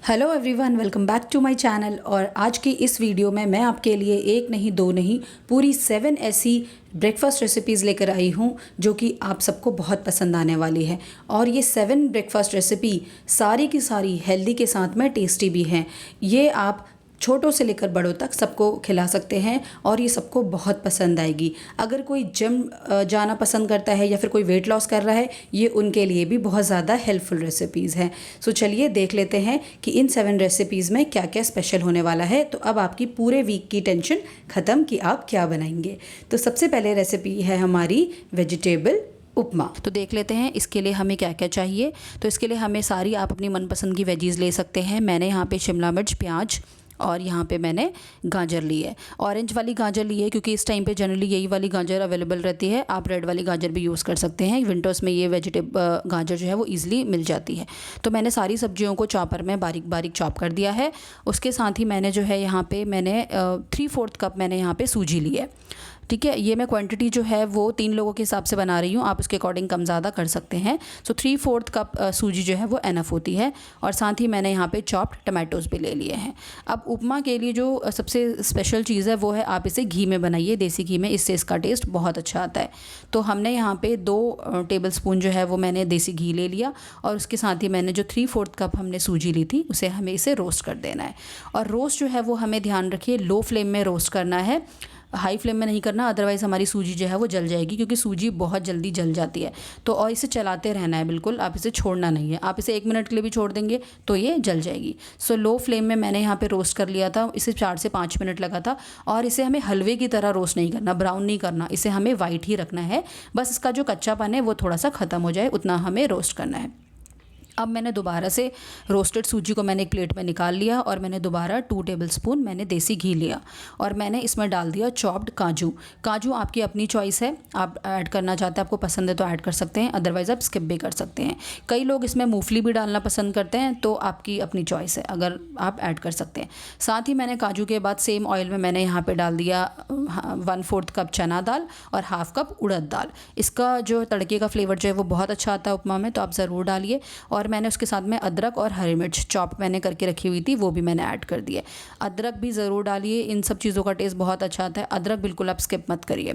Hello everyone, welcome back to my channel. और आज की इस वीडियो में मैं आपके लिए एक नहीं दो नहीं पूरी 7 ऐसी ब्रेकफास्ट रेसिपीज़ लेकर आई हूँ जो कि आप सबको बहुत पसंद आने वाली है। और ये 7 ब्रेकफास्ट रेसिपी सारी की सारी हेल्दी के साथ में टेस्टी भी हैं। ये आप छोटों से लेकर बड़ों तक सबको खिला सकते हैं और ये सबको बहुत पसंद आएगी। अगर कोई जिम जाना पसंद करता है या फिर कोई वेट लॉस कर रहा है, ये उनके लिए भी बहुत ज़्यादा हेल्पफुल रेसिपीज़ हैं। सो चलिए देख लेते हैं कि इन 7 रेसिपीज़ में क्या क्या स्पेशल होने वाला है। तो अब आपकी पूरे वीक की टेंशन ख़त्म कि आप क्या बनाएंगे। तो सबसे पहले रेसिपी है हमारी वेजिटेबल उपमा। तो देख लेते हैं इसके लिए हमें क्या क्या चाहिए। तो इसके लिए हमें सारी आप अपनी मनपसंद की वेजीज़ ले सकते हैं। मैंने यहाँ पे शिमला मिर्च, प्याज और यहाँ पे मैंने गाजर ली है। ऑरेंज वाली गाजर ली है क्योंकि इस टाइम पे जनरली यही वाली गाजर अवेलेबल रहती है। आप रेड वाली गाजर भी यूज़ कर सकते हैं। विंटर्स में ये वेजिटेबल गाजर जो है वो ईज़िली मिल जाती है। तो मैंने सारी सब्जियों को चॉपर में बारीक बारीक चॉप कर दिया है। उसके साथ ही मैंने जो है यहाँ पे मैंने 3/4 कप मैंने यहाँ पे सूजी ली है। ठीक है, ये मैं क्वांटिटी जो है वो 3 लोगों के हिसाब से बना रही हूँ। आप उसके अकॉर्डिंग कम ज़्यादा कर सकते हैं। सो 3/4 कप सूजी जो है वो एनफ होती है। और साथ ही मैंने यहाँ पे चॉप्ड टमाटोज़ भी ले लिए हैं। अब उपमा के लिए जो सबसे स्पेशल चीज़ है वो है आप इसे घी में बनाइए, देसी घी में। इससे इसका टेस्ट बहुत अच्छा आता है। तो हमने यहाँ पे 2 टेबल स्पून जो है वो मैंने देसी घी ले लिया। और उसके साथ ही मैंने जो 3/4 कप हमने सूजी ली थी उसे हमें इसे रोस्ट कर देना है। और रोस्ट जो है वो हमें ध्यान रखिए लो फ्लेम में रोस्ट करना है, हाई फ्लेम में नहीं करना, अदरवाइज़ हमारी सूजी जो है वो जल जाएगी, क्योंकि सूजी बहुत जल्दी जल जाती है। तो और इसे चलाते रहना है, बिल्कुल आप इसे छोड़ना नहीं है। आप इसे 1 मिनट के लिए भी छोड़ देंगे तो ये जल जाएगी। सो लो फ्लेम में मैंने यहाँ पे रोस्ट कर लिया था। इसे 4 से 5 मिनट लगा था। और इसे हमें हलवे की तरह रोस्ट नहीं करना, ब्राउन नहीं करना, इसे हमें वाइट ही रखना है। बस इसका जो कच्चापन है वो थोड़ा सा ख़त्म हो जाए, उतना हमें रोस्ट करना है। अब मैंने दोबारा से रोस्टेड सूजी को मैंने एक प्लेट में निकाल लिया और मैंने दोबारा 2 टेबलस्पून मैंने देसी घी लिया। और मैंने इसमें डाल दिया चॉप्ड काजू। काजू आपकी अपनी चॉइस है, आप ऐड करना चाहते हैं, आपको पसंद है तो ऐड कर सकते हैं, अदरवाइज़ आप स्किप भी कर सकते हैं। कई लोग इसमें मूंगफली भी डालना पसंद करते हैं, तो आपकी अपनी चॉइस है, अगर आप ऐड कर सकते हैं। साथ ही मैंने काजू के बाद सेम ऑयल में मैंने यहाँ पर डाल दिया 1/4 कप चना दाल और 1/2 कप उड़द दाल। इसका जो तड़के का फ्लेवर जो है वो बहुत अच्छा आता है उपमा में, तो आप ज़रूर डालिए। और मैंने उसके साथ में अदरक और हरी मिर्च चॉप मैंने करके रखी हुई थी, वो भी मैंने ऐड कर दिए। अदरक भी ज़रूर डालिए, इन सब चीज़ों का टेस्ट बहुत अच्छा आता है। अदरक बिल्कुल आप स्किप मत करिए।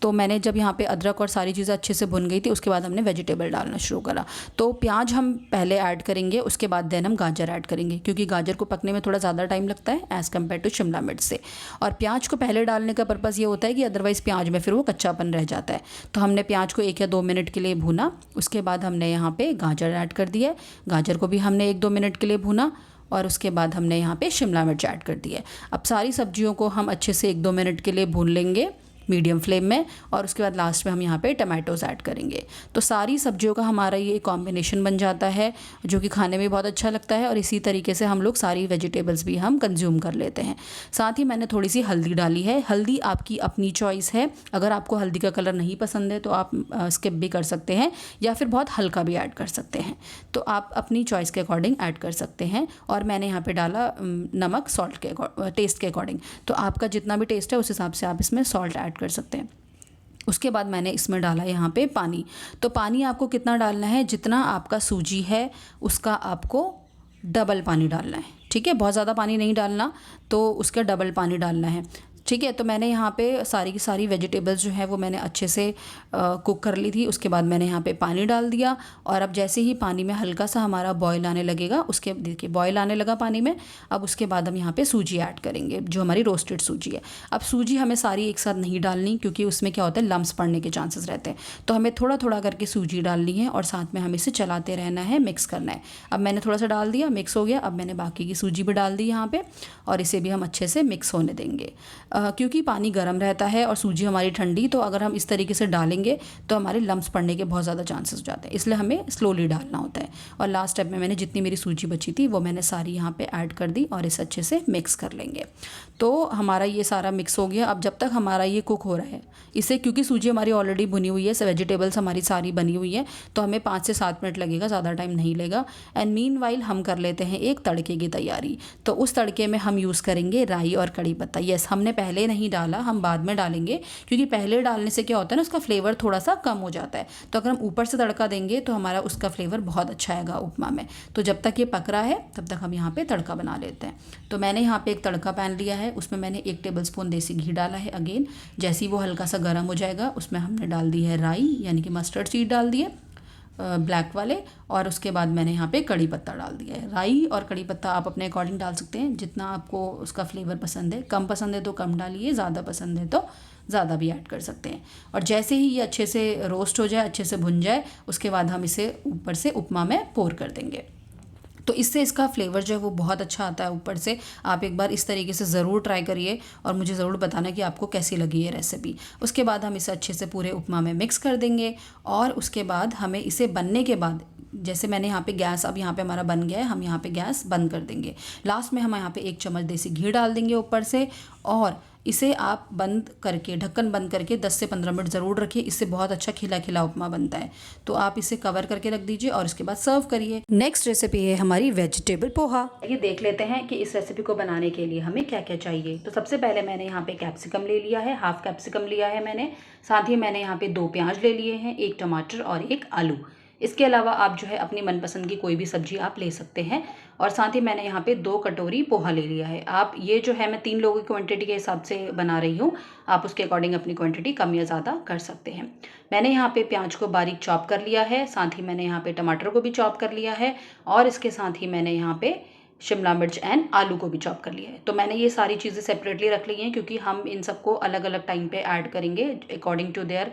तो मैंने जब यहाँ पे अदरक और सारी चीज़ें अच्छे से भुन गई थी, उसके बाद हमने वेजिटेबल डालना शुरू करा। तो प्याज हम पहले ऐड करेंगे, उसके बाद देन हम गाजर ऐड करेंगे, क्योंकि गाजर को पकने में थोड़ा ज़्यादा टाइम लगता है एज़ कम्पेयर टू शिमला मिर्च से। और प्याज को पहले डालने का पर्पज़ ये होता है कि अदरवाइज़ प्याज में फिर वो कच्चापन रह जाता है। तो हमने प्याज को 1 या 2 मिनट के लिए भूना। उसके बाद हमने यहाँ पे गाजर ऐड कर दिया। गाजर को भी हमने 1-2 मिनट के लिए भूना। और उसके बाद हमने यहाँ पे शिमला मिर्च ऐड कर दी है। अब सारी सब्जियों को हम अच्छे से 1-2 मिनट के लिए भून लेंगे मीडियम फ्लेम में। और उसके बाद लास्ट में हम यहाँ पे टमाटोज़ ऐड करेंगे। तो सारी सब्जियों का हमारा ये कॉम्बिनेशन बन जाता है, जो कि खाने में बहुत अच्छा लगता है। और इसी तरीके से हम लोग सारी वेजिटेबल्स भी हम कंज्यूम कर लेते हैं। साथ ही मैंने थोड़ी सी हल्दी डाली है। हल्दी आपकी अपनी चॉइस है, अगर आपको हल्दी का कलर नहीं पसंद है तो आप स्किप भी कर सकते हैं, या फिर बहुत हल्का भी ऐड कर सकते हैं। तो आप अपनी चॉइस के अकॉर्डिंग ऐड कर सकते हैं। और मैंने यहाँ पर डाला नमक, सॉल्ट के टेस्ट के अकॉर्डिंग। तो आपका जितना भी टेस्ट है उस हिसाब से आप इसमें सॉल्ट ऐड कर सकते हैं। उसके बाद मैंने इसमें डाला यहाँ पे पानी। तो पानी आपको कितना डालना है, जितना आपका सूजी है उसका आपको डबल पानी डालना है। ठीक है, बहुत ज़्यादा पानी नहीं डालना, तो उसका डबल पानी डालना है। ठीक है, तो मैंने यहाँ पे सारी की सारी वेजिटेबल्स जो है वो मैंने अच्छे से कुक कर ली थी। उसके बाद मैंने यहाँ पे पानी डाल दिया। और अब जैसे ही पानी में हल्का सा हमारा बॉयल आने लगेगा, उसके देखिए बॉयल आने लगा पानी में। अब उसके बाद हम यहाँ पे सूजी ऐड करेंगे, जो हमारी रोस्टेड सूजी है। अब सूजी हमें सारी एक साथ नहीं डालनी, क्योंकि उसमें क्या होता है, लम्स पड़ने के चांसेस रहते हैं। तो हमें थोड़ा थोड़ा करके सूजी डालनी है और साथ में हमें इसे चलाते रहना है, मिक्स करना है। अब मैंने थोड़ा सा डाल दिया, मिक्स हो गया। अब मैंने बाकी की सूजी भी डाल दी यहाँ पर, और इसे भी हम अच्छे से मिक्स होने देंगे। क्योंकि पानी गर्म रहता है और सूजी हमारी ठंडी, तो अगर हम इस तरीके से डालेंगे तो हमारे लम्स पड़ने के बहुत ज़्यादा चांसेस हो जाते हैं, इसलिए हमें स्लोली डालना होता है। और लास्ट स्टेप में मैंने जितनी मेरी सूजी बची थी वो मैंने सारी यहाँ पे ऐड कर दी और इसे अच्छे से मिक्स कर लेंगे। तो हमारा ये सारा मिक्स हो गया। अब जब तक हमारा ये कुक हो रहा है, इसे क्योंकि सूजी हमारी ऑलरेडी भुनी हुई है, वेजिटेबल्स हमारी सारी बनी हुई है, तो हमें 5 से 7 मिनट लगेगा, ज़्यादा टाइम नहीं लेगा। एंड मीनवाइल हम कर लेते हैं एक तड़के की तैयारी। तो उस तड़के में हम यूज़ करेंगे राई और कड़ी पत्ता। यस, हमने पहले नहीं डाला, हम बाद में डालेंगे, क्योंकि पहले डालने से क्या होता है ना, उसका फ्लेवर थोड़ा सा कम हो जाता है। तो अगर हम ऊपर से तड़का देंगे तो हमारा उसका फ्लेवर बहुत अच्छा आएगा उपमा में। तो जब तक ये पक रहा है तब तक हम यहाँ पे तड़का बना लेते हैं। तो मैंने यहाँ पे एक तड़का पैन लिया है, उसमें मैंने 1 टेबलस्पून देसी घी डाला है। अगेन जैसे ही वो हल्का सा गर्म हो जाएगा उसमें हमने डाल दी है राई, यानी कि मस्टर्ड सीड डाल दिए ब्लैक वाले, और उसके बाद मैंने यहाँ पे कड़ी पत्ता डाल दिया है। राई और कड़ी पत्ता आप अपने अकॉर्डिंग डाल सकते हैं, जितना आपको उसका फ्लेवर पसंद है। कम पसंद है तो कम डालिए, ज़्यादा पसंद है तो ज़्यादा भी ऐड कर सकते हैं। और जैसे ही ये अच्छे से रोस्ट हो जाए, अच्छे से भुन जाए, उसके बाद हम इसे ऊपर से उपमा में पोर कर देंगे। तो इससे इसका फ्लेवर जो है वो बहुत अच्छा आता है ऊपर से। आप एक बार इस तरीके से ज़रूर ट्राई करिए और मुझे ज़रूर बताना कि आपको कैसी लगी ये रेसिपी। उसके बाद हम इसे अच्छे से पूरे उपमा में मिक्स कर देंगे, और उसके बाद हमें इसे बनने के बाद, जैसे मैंने यहाँ पे गैस, अब यहाँ पे हमारा बन गया है, हम यहाँ पे गैस बंद कर देंगे। लास्ट में हम यहाँ पे 1 चम्मच देसी घी डाल देंगे ऊपर से, और इसे आप बंद करके, ढक्कन बंद करके 10 से 15 मिनट ज़रूर रखिए। इससे बहुत अच्छा खिला खिला उपमा बनता है। तो आप इसे कवर करके रख दीजिए और इसके बाद सर्व करिए। नेक्स्ट रेसिपी है हमारी वेजिटेबल पोहा। ये देख लेते हैं कि इस रेसिपी को बनाने के लिए हमें क्या क्या चाहिए। तो सबसे पहले मैंने यहाँ पे कैप्सिकम ले लिया है, हाफ कैप्सिकम लिया है मैंने। साथ ही मैंने यहाँ पे 2 प्याज ले लिए हैं, 1 टमाटर और 1 आलू। इसके अलावा आप जो है अपनी मनपसंद की कोई भी सब्जी आप ले सकते हैं। और साथ ही मैंने यहाँ पे 2 कटोरी पोहा ले लिया है। आप ये जो है, मैं 3 लोगों की क्वांटिटी के हिसाब से बना रही हूँ, आप उसके अकॉर्डिंग अपनी क्वांटिटी कम या ज़्यादा कर सकते हैं। मैंने यहाँ पे प्याज को बारीक चॉप कर लिया है, साथ ही मैंने यहाँ पे टमाटर को भी चॉप कर लिया है, और इसके साथ ही मैंने यहाँ पे शिमला मिर्च एंड आलू को भी चॉप कर लिया है। तो मैंने ये सारी चीज़ें सेपरेटली रख ली हैं, क्योंकि हम इन सबको अलग अलग टाइम पे ऐड करेंगे अकॉर्डिंग टू देयर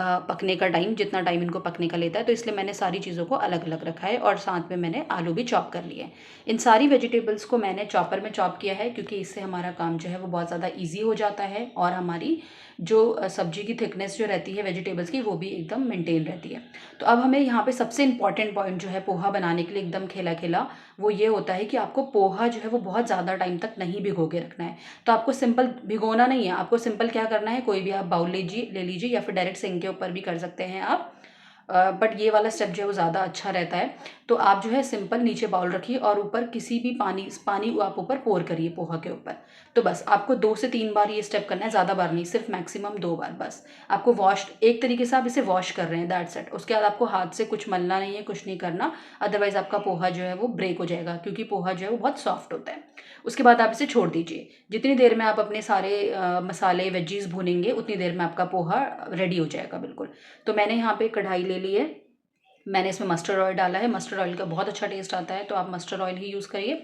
पकने का टाइम, जितना टाइम इनको पकने का लेता है। तो इसलिए मैंने सारी चीज़ों को अलग अलग रखा है, और साथ में मैंने आलू भी चॉप कर लिए हैं। इन सारी वेजिटेबल्स को मैंने चॉपर में चॉप किया है, क्योंकि इससे हमारा काम जो है वो बहुत ज़्यादा ईजी हो जाता है, और हमारी जो सब्जी की थिकनेस जो रहती है वेजिटेबल्स की, वो भी एकदम मेंटेन रहती है। तो अब हमें यहाँ पे सबसे इंपॉर्टेंट पॉइंट जो है पोहा बनाने के लिए एकदम खिला खिला, वो ये होता है कि आपको पोहा जो है वो बहुत ज़्यादा टाइम तक नहीं भिगो के रखना है। तो आपको सिंपल भिगोना नहीं है, आपको सिंपल क्या करना है, कोई भी आप बाउल ले लीजिए, या फिर डायरेक्ट सिंक के ऊपर भी कर सकते हैं आप। बट ये वाला स्टेप जो है वो ज़्यादा अच्छा रहता है। तो आप जो है सिंपल नीचे बाउल रखिए, और ऊपर किसी भी पानी आप ऊपर पोर करिए पोहा के ऊपर। तो बस आपको 2 से 3 बार ये स्टेप करना है, ज़्यादा बार नहीं, सिर्फ मैक्सिमम 2 बार बस। आपको वॉश, एक तरीके से आप इसे वॉश कर रहे हैं, दैट्स इट। उसके बाद आपको हाथ से कुछ मलना नहीं है, कुछ नहीं करना, अदरवाइज आपका पोहा जो है वो ब्रेक हो जाएगा, क्योंकि पोहा जो है वो बहुत सॉफ्ट होता है। उसके बाद आप इसे छोड़ दीजिए। जितनी देर में आप अपने सारे मसाले वेजीज भूनेंगे, उतनी देर में आपका पोहा रेडी हो जाएगा बिल्कुल। तो मैंने यहाँ पे कढ़ाई ले ली है, मैंने इसमें मस्टर्ड ऑयल डाला है। मस्टर्ड ऑयल का बहुत अच्छा टेस्ट आता है, तो आप मस्टर्ड ऑयल ही यूज़ करिए।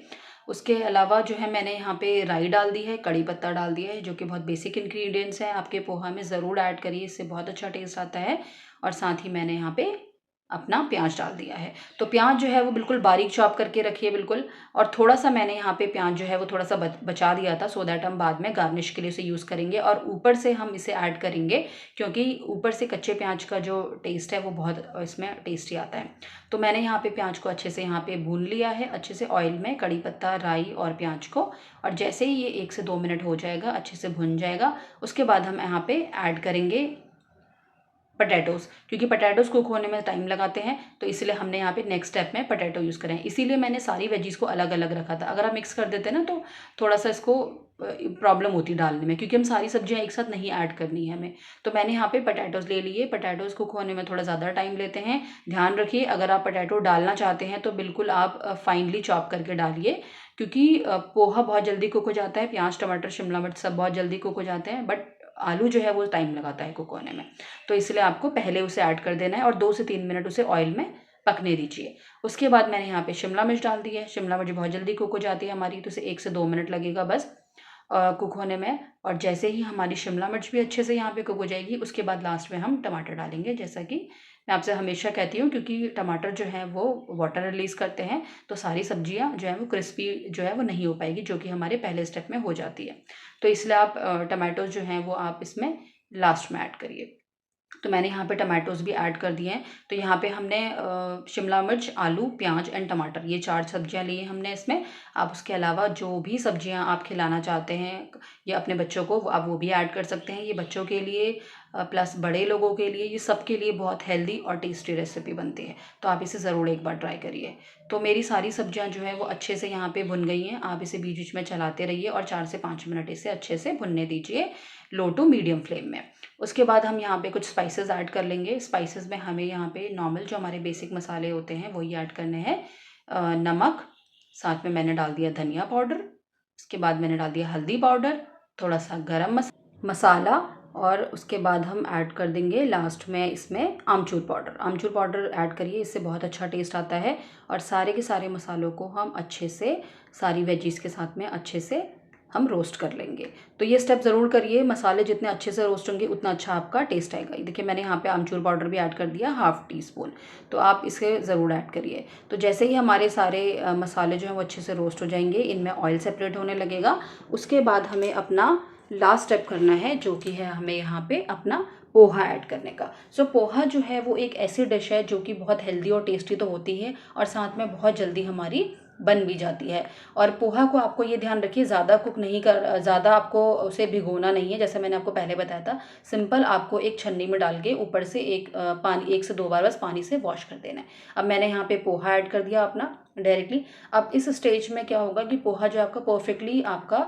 उसके अलावा जो है मैंने यहाँ पे राई डाल दी है, कड़ी पत्ता डाल दिया है, जो कि बहुत बेसिक इंग्रेडिएंट्स हैं, आपके पोहा में ज़रूर ऐड करिए, इससे बहुत अच्छा टेस्ट आता है। और साथ ही मैंने यहाँ पे अपना प्याज डाल दिया है। तो प्याज जो है वो बिल्कुल बारीक चॉप करके रखिए बिल्कुल। और थोड़ा सा मैंने यहाँ पे प्याज जो है वो थोड़ा सा बचा दिया था, सो दैट हम बाद में गार्निश के लिए उसे यूज़ करेंगे, और ऊपर से हम इसे ऐड करेंगे, क्योंकि ऊपर से कच्चे प्याज का जो टेस्ट है वो बहुत इसमें टेस्टी आता है। तो मैंने यहाँ पे प्याज को अच्छे से यहाँ पे भून लिया है, अच्छे से ऑयल में, कड़ी पत्ता, राई और प्याज को। और जैसे ही ये 1 से 2 मिनट हो जाएगा, अच्छे से भुन जाएगा, उसके बाद हम यहाँ पे ऐड करेंगे पटैटोज़, क्योंकि पटैटोज़ कुक होने में टाइम लगाते हैं, तो इसलिए हमने यहाँ पे नेक्स्ट स्टेप में पटैटो यूज़ करें। इसीलिए मैंने सारी वेजीज़ को अलग अलग रखा था। अगर आप मिक्स कर देते ना तो थोड़ा सा इसको प्रॉब्लम होती डालने में, क्योंकि हम सारी सब्जियाँ एक साथ नहीं ऐड करनी है हमें। तो मैंने यहाँ पे पटैटोज़ ले लिए। पटैटोज़ कुक होने में थोड़ा ज़्यादा टाइम लेते हैं। ध्यान रखिए, अगर आप पटैटो डालना चाहते हैं तो बिल्कुल आप फाइनली चॉप करके डालिए, क्योंकि पोहा बहुत जल्दी कुक हो जाता है, प्याज, टमाटर, शिमला मिर्च सब बहुत जल्दी कुक हो जाते हैं, बट आलू जो है वो टाइम लगाता है कुक होने में। तो इसलिए आपको पहले उसे ऐड कर देना है, और 2 से 3 मिनट उसे ऑयल में पकने दीजिए। उसके बाद मैंने यहाँ पे शिमला मिर्च डाल दी है। शिमला मिर्च बहुत जल्दी कुक हो जाती है हमारी, तो इसे 1 से 2 मिनट लगेगा बस कुक होने में। और जैसे ही हमारी शिमला मिर्च भी अच्छे से यहाँ पे कुक हो जाएगी, उसके बाद लास्ट में हम टमाटर डालेंगे, जैसा कि मैं आपसे हमेशा कहती हूँ, क्योंकि टमाटर जो है वो वाटर रिलीज़ करते हैं, तो सारी सब्जियाँ जो है वो क्रिस्पी जो है वो नहीं हो पाएगी, जो कि हमारे पहले स्टेप में हो जाती है। तो इसलिए आप टमाटोज़ जो हैं वो आप इसमें लास्ट में ऐड करिए। तो मैंने यहाँ पे टमाटोज़ भी ऐड कर दिए हैं। तो यहाँ पे हमने शिमला मिर्च, आलू, प्याज एंड टमाटर, ये 4 सब्जियाँ ली हैं हमने इसमें। आप उसके अलावा जो भी सब्जियाँ आप खिलाना चाहते हैं या अपने बच्चों को, आप वो भी ऐड कर सकते हैं। ये बच्चों के लिए प्लस बड़े लोगों के लिए, ये सबके लिए बहुत हेल्दी और टेस्टी रेसिपी बनती है। तो आप इसे ज़रूर एक बार ट्राई करिए। तो मेरी सारी सब्जियां जो है वो अच्छे से यहाँ पे भुन गई हैं। आप इसे बीच बीच में चलाते रहिए और 4 से 5 मिनट इसे अच्छे से भुनने दीजिए, लो टू मीडियम फ्लेम में। उसके बाद हम यहाँ पे कुछ स्पाइसेस ऐड कर लेंगे। स्पाइसेस में हमें यहाँ पे नॉर्मल जो हमारे बेसिक मसाले होते हैं वही ऐड करने हैं। नमक, साथ में मैंने डाल दिया धनिया पाउडर, उसके बाद मैंने डाल दिया हल्दी पाउडर, थोड़ा सा गरम मसाला, और उसके बाद हम ऐड कर देंगे लास्ट में इसमें आमचूर पाउडर। आमचूर पाउडर ऐड करिए, इससे बहुत अच्छा टेस्ट आता है। और सारे के सारे मसालों को हम अच्छे से सारी वेजीज के साथ में अच्छे से हम रोस्ट कर लेंगे। तो ये स्टेप ज़रूर करिए, मसाले जितने अच्छे से रोस्ट होंगे उतना अच्छा आपका टेस्ट आएगा। देखिए मैंने यहाँ पे आमचूर पाउडर भी ऐड कर दिया, 1/2 टीस्पून। तो आप इसे ज़रूर ऐड करिए। तो जैसे ही हमारे सारे मसाले जो हैं वो अच्छे से रोस्ट हो जाएंगे, इनमें ऑयल सेपरेट होने लगेगा। उसके बाद हमें अपना लास्ट स्टेप करना है, जो कि है हमें यहाँ पे अपना पोहा ऐड करने का। सो पोहा जो है वो एक ऐसी डिश है जो कि बहुत हेल्दी और टेस्टी तो होती है, और साथ में बहुत जल्दी हमारी बन भी जाती है। और पोहा को आपको ये ध्यान रखिए, ज़्यादा कुक नहीं कर, ज़्यादा आपको उसे भिगोना नहीं है। जैसे मैंने आपको पहले बताया था, सिंपल आपको एक छन्नी में डाल के ऊपर से पानी 1 से 2 बार बस पानी से वॉश कर देना है। अब मैंने यहाँ पे पोहा ऐड कर दिया अपना डायरेक्टली। अब इस स्टेज में क्या होगा कि पोहा जो आपका परफेक्टली आपका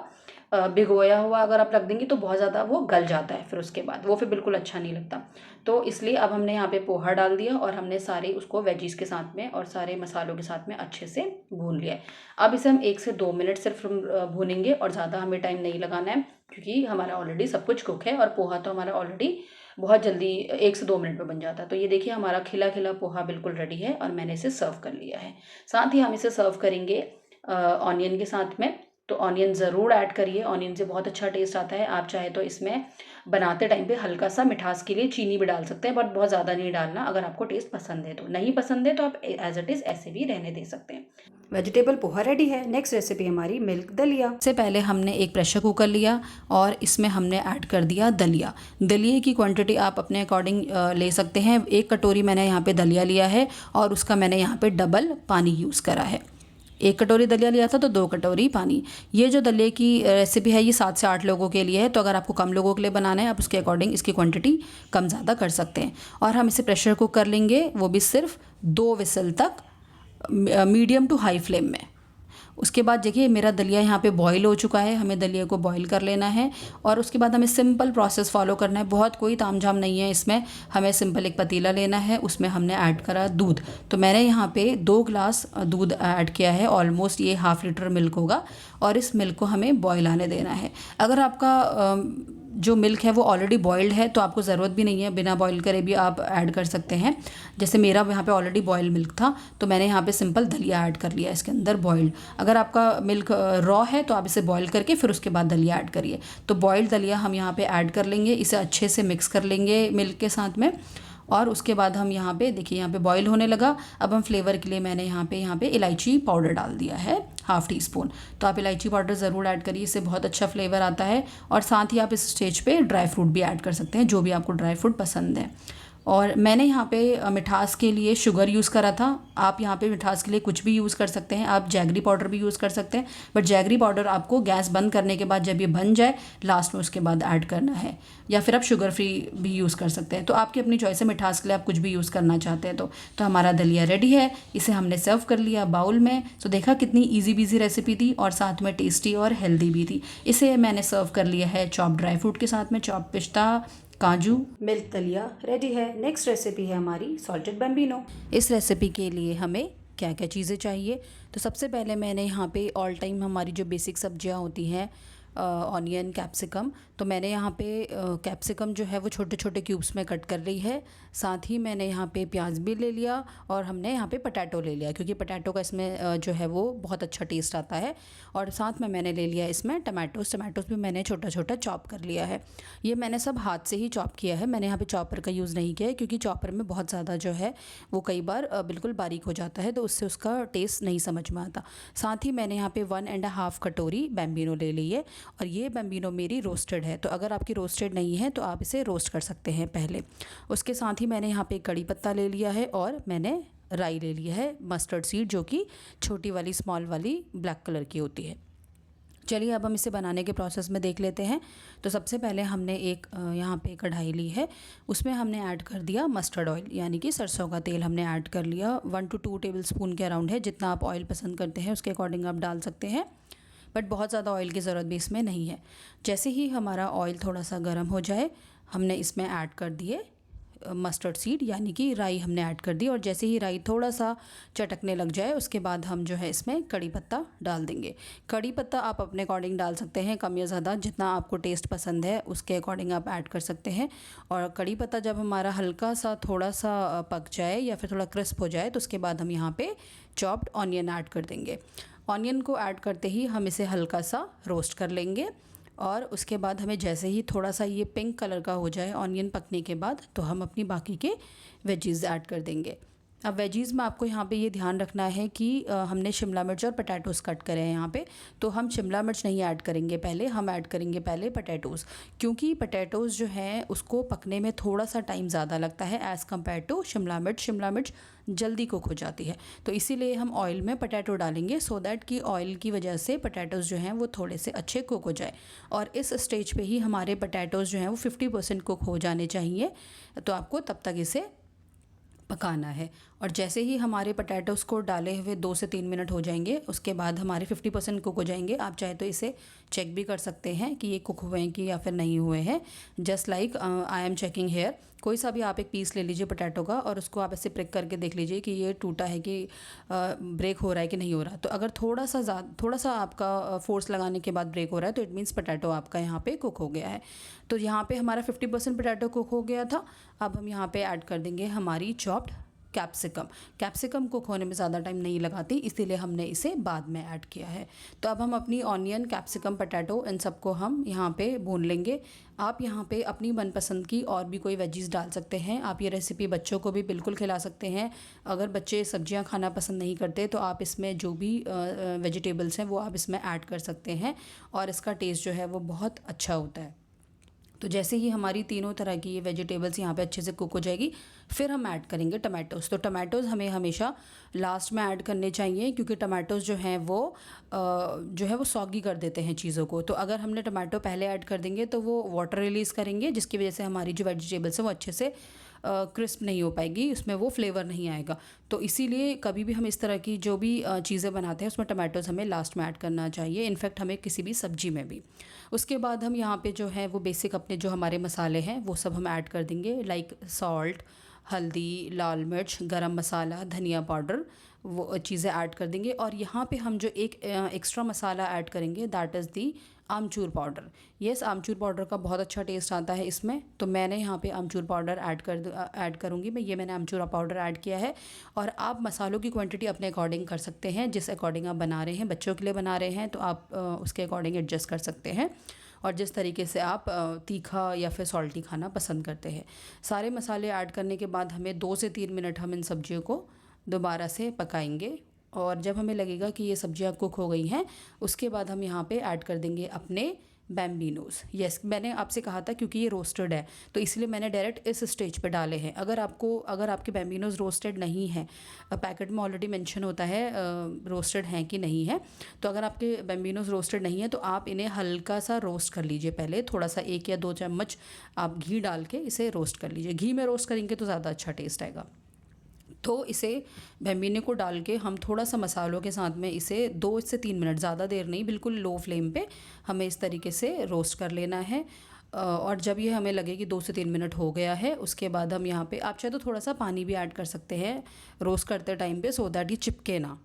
भिगोया हुआ अगर आप रख देंगे तो बहुत ज़्यादा वो गल जाता है, फिर उसके बाद वो फिर बिल्कुल अच्छा नहीं लगता। तो इसलिए अब हमने यहाँ पे पोहा डाल दिया और हमने सारे उसको वेजीज के साथ में और सारे मसालों के साथ में अच्छे से भून लिया है। अब इसे हम 1 से 2 मिनट सिर्फ भूनेंगे, और ज़्यादा हमें टाइम नहीं लगाना है, क्योंकि हमारा ऑलरेडी सब कुछ कुक है और पोहा तो हमारा ऑलरेडी बहुत जल्दी 1 से 2 मिनट में बन जाता है। तो ये देखिए हमारा खिला खिला पोहा बिल्कुल रेडी है और मैंने इसे सर्व कर लिया है। साथ ही हम इसे सर्व करेंगे ऑनियन के साथ में। तो ऑनियन ज़रूर ऐड करिए, ऑनियन से बहुत अच्छा टेस्ट आता है। आप चाहे तो इसमें बनाते टाइम पे हल्का सा मिठास के लिए चीनी भी डाल सकते हैं, बट बहुत ज़्यादा नहीं डालना। अगर आपको टेस्ट पसंद है तो, नहीं पसंद है तो आप एज इट इज़ ऐसे भी रहने दे सकते हैं। वेजिटेबल पोहा रेडी है। नेक्स्ट रेसिपी हमारी मिल्क दलिया। से पहले हमने एक प्रेशर कुकर लिया और इसमें हमने ऐड कर दिया दलिया। दलिए की क्वांटिटी आप अपने अकॉर्डिंग ले सकते हैं। 1 कटोरी मैंने यहाँ पे दलिया लिया है और उसका मैंने यहाँ पे डबल पानी यूज़ करा है। 1 कटोरी दलिया लिया था तो 2 कटोरी पानी। ये जो दलिए की रेसिपी है ये 7 से 8 लोगों के लिए है। तो अगर आपको कम लोगों के लिए बनाना है, आप उसके अकॉर्डिंग इसकी क्वांटिटी कम ज़्यादा कर सकते हैं। और हम इसे प्रेशर कुक कर लेंगे, वो भी सिर्फ 2 विसल तक, मीडियम टू हाई फ्लेम में। उसके बाद देखिए मेरा दलिया यहाँ पे बॉईल हो चुका है। हमें दलिया को बॉईल कर लेना है और उसके बाद हमें सिंपल प्रोसेस फॉलो करना है। बहुत कोई तामझाम नहीं है इसमें। हमें सिंपल एक पतीला लेना है, उसमें हमने ऐड करा दूध। तो मैंने यहाँ पे 2 ग्लास दूध ऐड किया है, ऑलमोस्ट ये 1/2 लीटर मिल्क होगा। और इस मिल्क को हमें बॉईल आने देना है। अगर आपका जो मिल्क है वो ऑलरेडी बॉइल्ड है तो आपको ज़रूरत भी नहीं है, बिना बॉईल करे भी आप ऐड कर सकते हैं। जैसे मेरा यहाँ पे ऑलरेडी बॉइल्ड मिल्क था तो मैंने यहाँ पे सिंपल दलिया ऐड कर लिया इसके अंदर बॉइल्ड। अगर आपका मिल्क रॉ है तो आप इसे बॉईल करके फिर उसके बाद दलिया ऐड करिए। तो बॉइल्ड दलिया हम यहाँ पे ऐड कर लेंगे, इसे अच्छे से मिक्स कर लेंगे मिल्क के साथ में। और उसके बाद हम यहाँ पे देखिए यहाँ पे बॉईल होने लगा। अब हम फ्लेवर के लिए मैंने यहाँ पे इलायची पाउडर डाल दिया है, 1/2 टीस्पून। तो आप इलायची पाउडर ज़रूर ऐड करिए, इससे बहुत अच्छा फ्लेवर आता है। और साथ ही आप इस स्टेज पे ड्राई फ्रूट भी ऐड कर सकते हैं, जो भी आपको ड्राई फ्रूट पसंद है। और मैंने यहाँ पे मिठास के लिए शुगर यूज़ करा था। आप यहाँ पे मिठास के लिए कुछ भी यूज़ कर सकते हैं, आप जैगरी पाउडर भी यूज़ कर सकते हैं। बट जैगरी पाउडर आपको गैस बंद करने के बाद जब ये बन जाए लास्ट में उसके बाद ऐड करना है, या फिर आप शुगर फ्री भी यूज़ कर सकते हैं। तो आपकी अपनी चॉइस है, मिठास के लिए आप कुछ भी यूज़ करना चाहते हैं तो हमारा दलिया रेडी है। इसे हमने सर्व कर लिया बाउल में। तो देखा कितनी ईजी बीजी रेसिपी थी और साथ में टेस्टी और हेल्दी भी थी। इसे मैंने सर्व कर लिया है चॉप ड्राई फ्रूट के साथ में, चॉप पिस्ता, काजू। मिल्क दलिया रेडी है। नेक्स्ट रेसिपी है हमारी सॉल्टेड बम्बिनो। इस रेसिपी के लिए हमें क्या क्या चीज़ें चाहिए, तो सबसे पहले मैंने यहाँ पे ऑल टाइम हमारी जो बेसिक सब्जियाँ होती हैं, ऑनियन, कैप्सिकम, तो मैंने यहाँ पे कैप्सिकम जो है वो छोटे छोटे क्यूब्स में कट कर ली है। साथ ही मैंने यहाँ पे प्याज भी ले लिया और हमने यहाँ पे पोटैटो ले लिया, क्योंकि पोटैटो का इसमें जो है वो बहुत अच्छा टेस्ट आता है। और साथ में मैंने ले लिया इसमें टमाटोस भी मैंने छोटा छोटा चॉप कर लिया है। ये मैंने सब हाथ से ही चॉप किया है, मैंने यहाँ पे चॉपर का यूज़ नहीं किया है, क्योंकि चॉपर में बहुत ज़्यादा जो है वो कई बार बिल्कुल बारीक हो जाता है, तो उससे उसका टेस्ट नहीं समझ में आता। साथ ही मैंने यहाँ पे 1.5 कटोरी बैम्बिनो ले ली है, और ये बैम्बिनो मेरी रोस्टेड है। तो अगर आपकी रोस्टेड नहीं है तो आप इसे रोस्ट कर सकते हैं पहले। उसके साथ ही मैंने यहाँ पे कड़ी पत्ता ले लिया है और मैंने राई ले लिया है, मस्टर्ड सीड, जो कि छोटी वाली स्मॉल वाली ब्लैक कलर की होती है। चलिए अब हम इसे बनाने के प्रोसेस में देख लेते हैं। तो सबसे पहले हमने एक यहाँ पे कढ़ाई ली है, उसमें हमने ऐड कर दिया मस्टर्ड ऑयल यानी कि सरसों का तेल हमने ऐड कर लिया। 1 to 2 टेबलस्पून के अराउंड है, जितना आप ऑयल पसंद करते हैं उसके अकॉर्डिंग आप डाल सकते हैं, बट बहुत ज़्यादा ऑयल की ज़रूरत भी इसमें नहीं है। जैसे ही हमारा ऑयल थोड़ा सा गर्म हो जाए, हमने इसमें ऐड कर दिए मस्टर्ड सीड यानी कि राई हमने ऐड कर दी। और जैसे ही राई थोड़ा सा चटकने लग जाए, उसके बाद हम जो है इसमें कड़ी पत्ता डाल देंगे। कड़ी पत्ता आप अपने अकॉर्डिंग डाल सकते हैं, कम या ज़्यादा, जितना आपको टेस्ट पसंद है उसके अकॉर्डिंग आप ऐड कर सकते हैं। और कड़ी पत्ता जब हमारा हल्का सा थोड़ा सा पक जाए या फिर थोड़ा क्रिस्प हो जाए, तो उसके बाद हम यहाँ पे चॉप्ड ऑनियन ऐड कर देंगे। ऑनियन को ऐड करते ही हम इसे हल्का सा रोस्ट कर लेंगे। और उसके बाद हमें जैसे ही थोड़ा सा ये पिंक कलर का हो जाए ऑनियन पकने के बाद, तो हम अपनी बाकी के वेजीज़ ऐड कर देंगे। अब वेजीज़ में आपको यहाँ पे ये ध्यान रखना है कि हमने शिमला मिर्च और पटैटोज़ कट करे हैं यहाँ पे, तो हम शिमला मिर्च नहीं ऐड करेंगे पहले, हम ऐड करेंगे पहले पटैटोज़, क्योंकि पटैटोज़ जो हैं उसको पकने में थोड़ा सा टाइम ज़्यादा लगता है एज़ कम्पेयर टू शिमला मिर्च। शिमला मिर्च जल्दी कुक हो जाती है, तो इसीलिए हम ऑयल में पटैटो डालेंगे, सो दैट कि ऑयल की वजह से पटैटोज़ जो हैं वो थोड़े से अच्छे कुक हो जाए। और इस स्टेज पे ही हमारे पटैटोज़ जो हैं वो 50% कुक हो जाने चाहिए, तो आपको तब तक इसे पकाना है। और जैसे ही हमारे पटैटोज़ को डाले हुए 2 से 3 मिनट हो जाएंगे, उसके बाद हमारे 50% कुक हो जाएंगे। आप चाहे तो इसे चेक भी कर सकते हैं कि ये कुक हुए हैं कि या फिर नहीं हुए हैं, just like I am checking here. कोई सा भी आप एक पीस ले लीजिए पटैटो का, और उसको आप ऐसे प्रिक करके देख लीजिए कि ये टूटा है कि ब्रेक हो रहा है कि नहीं हो रहा। तो अगर थोड़ा सा आपका फोर्स लगाने के बाद ब्रेक हो रहा है, तो इट मीन्स पटैटो आपका यहाँ पे कुक हो गया है। तो यहाँ पे हमारा 50% पटैटो कुक हो गया था। अब हम यहाँ पे ऐड कर देंगे हमारी चॉप्ड कैप्सिकम। कैप्सिकम कुक होने में ज़्यादा टाइम नहीं लगाती, इसीलिए हमने इसे बाद में ऐड किया है। तो अब हम अपनी ऑनियन, कैप्सिकम, पटैटो इन सबको हम यहाँ पे भून लेंगे। आप यहाँ पे अपनी मनपसंद की और भी कोई वेजीज़ डाल सकते हैं। आप ये रेसिपी बच्चों को भी बिल्कुल खिला सकते हैं। अगर बच्चे सब्जियाँ खाना पसंद नहीं करते, तो आप इसमें जो भी वेजिटेबल्स हैं वो आप इसमें ऐड कर सकते हैं, और इसका टेस्ट जो है वो बहुत अच्छा होता है। तो जैसे ही हमारी तीनों तरह की ये वेजिटेबल्स यहाँ पे अच्छे से कुक हो जाएगी, फिर हम ऐड करेंगे टमाटोज़। तो टमाटोज़ हमें हमेशा लास्ट में ऐड करने चाहिए, क्योंकि टमाटोज़ जो हैं वो सॉगी कर देते हैं चीज़ों को। तो अगर हमने टमाटो पहले ऐड कर देंगे तो वो वाटर रिलीज़ करेंगे, जिसकी वजह से हमारी जो वेजिटेबल्स हैं वो अच्छे से क्रिस्प नहीं हो पाएगी, उसमें वो फ्लेवर नहीं आएगा। तो इसीलिए कभी भी हम इस तरह की जो भी चीज़ें बनाते हैं उसमें टमाटोज़ हमें लास्ट में ऐड करना चाहिए, इनफैक्ट हमें किसी भी सब्जी में भी। उसके बाद हम यहाँ पे जो है वो बेसिक अपने जो हमारे मसाले हैं वो सब हम ऐड कर देंगे, लाइक सॉल्ट, हल्दी, लाल मिर्च, गरम मसाला, धनिया पाउडर, वो चीज़ें ऐड कर देंगे। और यहाँ पे हम जो एक एक्स्ट्रा मसाला ऐड करेंगे, that is the amchur powder. Yes, amchur powder का बहुत अच्छा टेस्ट आता है इसमें, तो मैंने यहाँ पे आमचूर पाउडर ऐड करूँगी मैं। मैंने आमचूर पाउडर ऐड किया है। और आप मसालों की क्वांटिटी अपने अकॉर्डिंग कर सकते हैं, जिस अकॉर्डिंग आप बना रहे हैं। बच्चों के लिए बना रहे हैं तो आप उसके अकॉर्डिंग एडजस्ट कर सकते हैं, और जिस तरीके से आप तीखा या फिर सॉल्टी खाना पसंद करते हैं। सारे मसाले ऐड करने के बाद हमें 2 से 3 मिनट हम इन सब्जियों को दोबारा से पकाएंगे। और जब हमें लगेगा कि ये सब्जियां कुक हो गई हैं, उसके बाद हम यहाँ पे ऐड कर देंगे अपने बैम्बिनोज़। यस, मैंने आपसे कहा था क्योंकि ये रोस्टेड है, तो इसलिए मैंने डायरेक्ट इस स्टेज पे डाले हैं। अगर आपके बैम्बिनोज़ रोस्टेड नहीं है, पैकेट में ऑलरेडी मेंशन होता है रोस्टेड हैं कि नहीं है, तो अगर आपके बैम्बिनोज़ रोस्टेड नहीं है तो आप इन्हें हल्का सा रोस्ट कर लीजिए पहले। थोड़ा सा 1 या 2 चम्मच आप घी डाल के इसे रोस्ट कर लीजिए। घी में रोस्ट करेंगे तो ज़्यादा अच्छा टेस्ट आएगा। तो इसे बैम्बिनो को डाल के हम थोड़ा सा मसालों के साथ में इसे 2 से 3 मिनट, ज़्यादा देर नहीं, बिल्कुल लो फ्लेम पे हमें इस तरीके से रोस्ट कर लेना है। और जब ये हमें लगे कि 2 से 3 मिनट हो गया है, उसके बाद हम यहाँ पे आप चाहे तो थोड़ा सा पानी भी ऐड कर सकते हैं रोस्ट करते टाइम पे, सो दैट ये चिपके ना।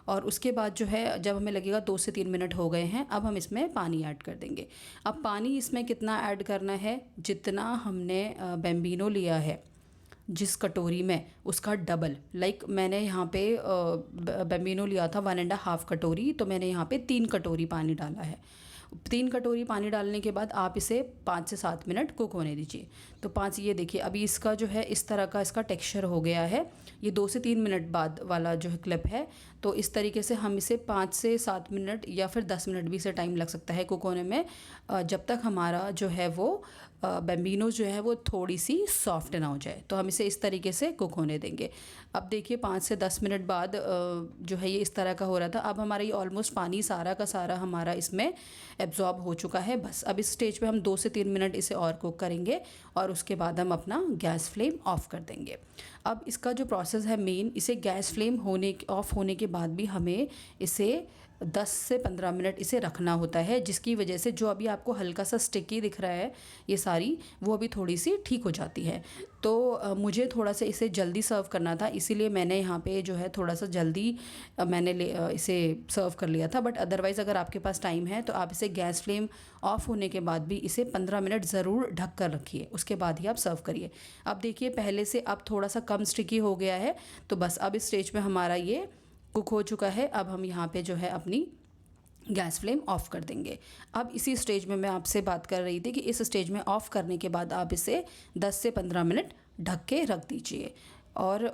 और उसके बाद जो है जब हमें लगेगा 2 से 3 मिनट हो गए हैं, अब हम इसमें पानी ऐड कर देंगे। अब पानी इसमें कितना ऐड करना है, जितना हमने बैम्बिनो लिया है जिस कटोरी में, उसका डबल। लाइक मैंने यहाँ पे बैम्बिनो लिया था 1.5 कटोरी, तो मैंने यहाँ पे 3 कटोरी पानी डाला है। 3 कटोरी पानी डालने के बाद आप इसे 5 से 7 मिनट कुक होने दीजिए। तो 5, ये देखिए अभी इसका जो है इस तरह का इसका टेक्सचर हो गया है। ये 2 से 3 मिनट बाद वाला जो है क्लिप है। तो इस तरीके से हम इसे 5 से 7 मिनट या फिर 10 मिनट भी इसे टाइम लग सकता है कुक होने में, जब तक हमारा जो है वो बेम्बिनो जो है वो थोड़ी सी सॉफ्ट ना हो जाए। तो हम इसे इस तरीके से कुक होने देंगे। अब देखिए 5 से 10 मिनट बाद जो है ये इस तरह का हो रहा था। अब हमारा ये ऑलमोस्ट पानी सारा का सारा हमारा इसमें एब्जॉर्ब हो चुका है। बस अब इस स्टेज पे हम 2 से 3 मिनट इसे और कुक करेंगे और उसके बाद हम अपना गैस फ्लेम ऑफ कर देंगे। अब इसका जो प्रोसेस है मेन, इसे गैस फ्लेम ऑफ होने के बाद भी हमें इसे 10 से 15 मिनट इसे रखना होता है, जिसकी वजह से जो अभी आपको हल्का सा स्टिकी दिख रहा है ये सारी, वो अभी थोड़ी सी ठीक हो जाती है। तो मुझे थोड़ा सा इसे जल्दी सर्व करना था, इसीलिए मैंने यहाँ पे जो है थोड़ा सा जल्दी मैंने इसे सर्व कर लिया था। बट अदरवाइज़ अगर आपके पास टाइम है तो आप इसे गैस फ्लेम ऑफ होने के बाद भी इसे 15 मिनट ज़रूर ढक कर रखिए, उसके बाद ही आप सर्व करिए। अब देखिए पहले से अब थोड़ा सा कम स्टिकी हो गया है। तो बस अब इस स्टेज पे हमारा ये कुक हो चुका है। अब हम यहाँ पे जो है अपनी गैस फ्लेम ऑफ़ कर देंगे। अब इसी स्टेज में मैं आपसे बात कर रही थी कि इस स्टेज में ऑफ़ करने के बाद आप इसे 10 से 15 मिनट ढक के रख दीजिए और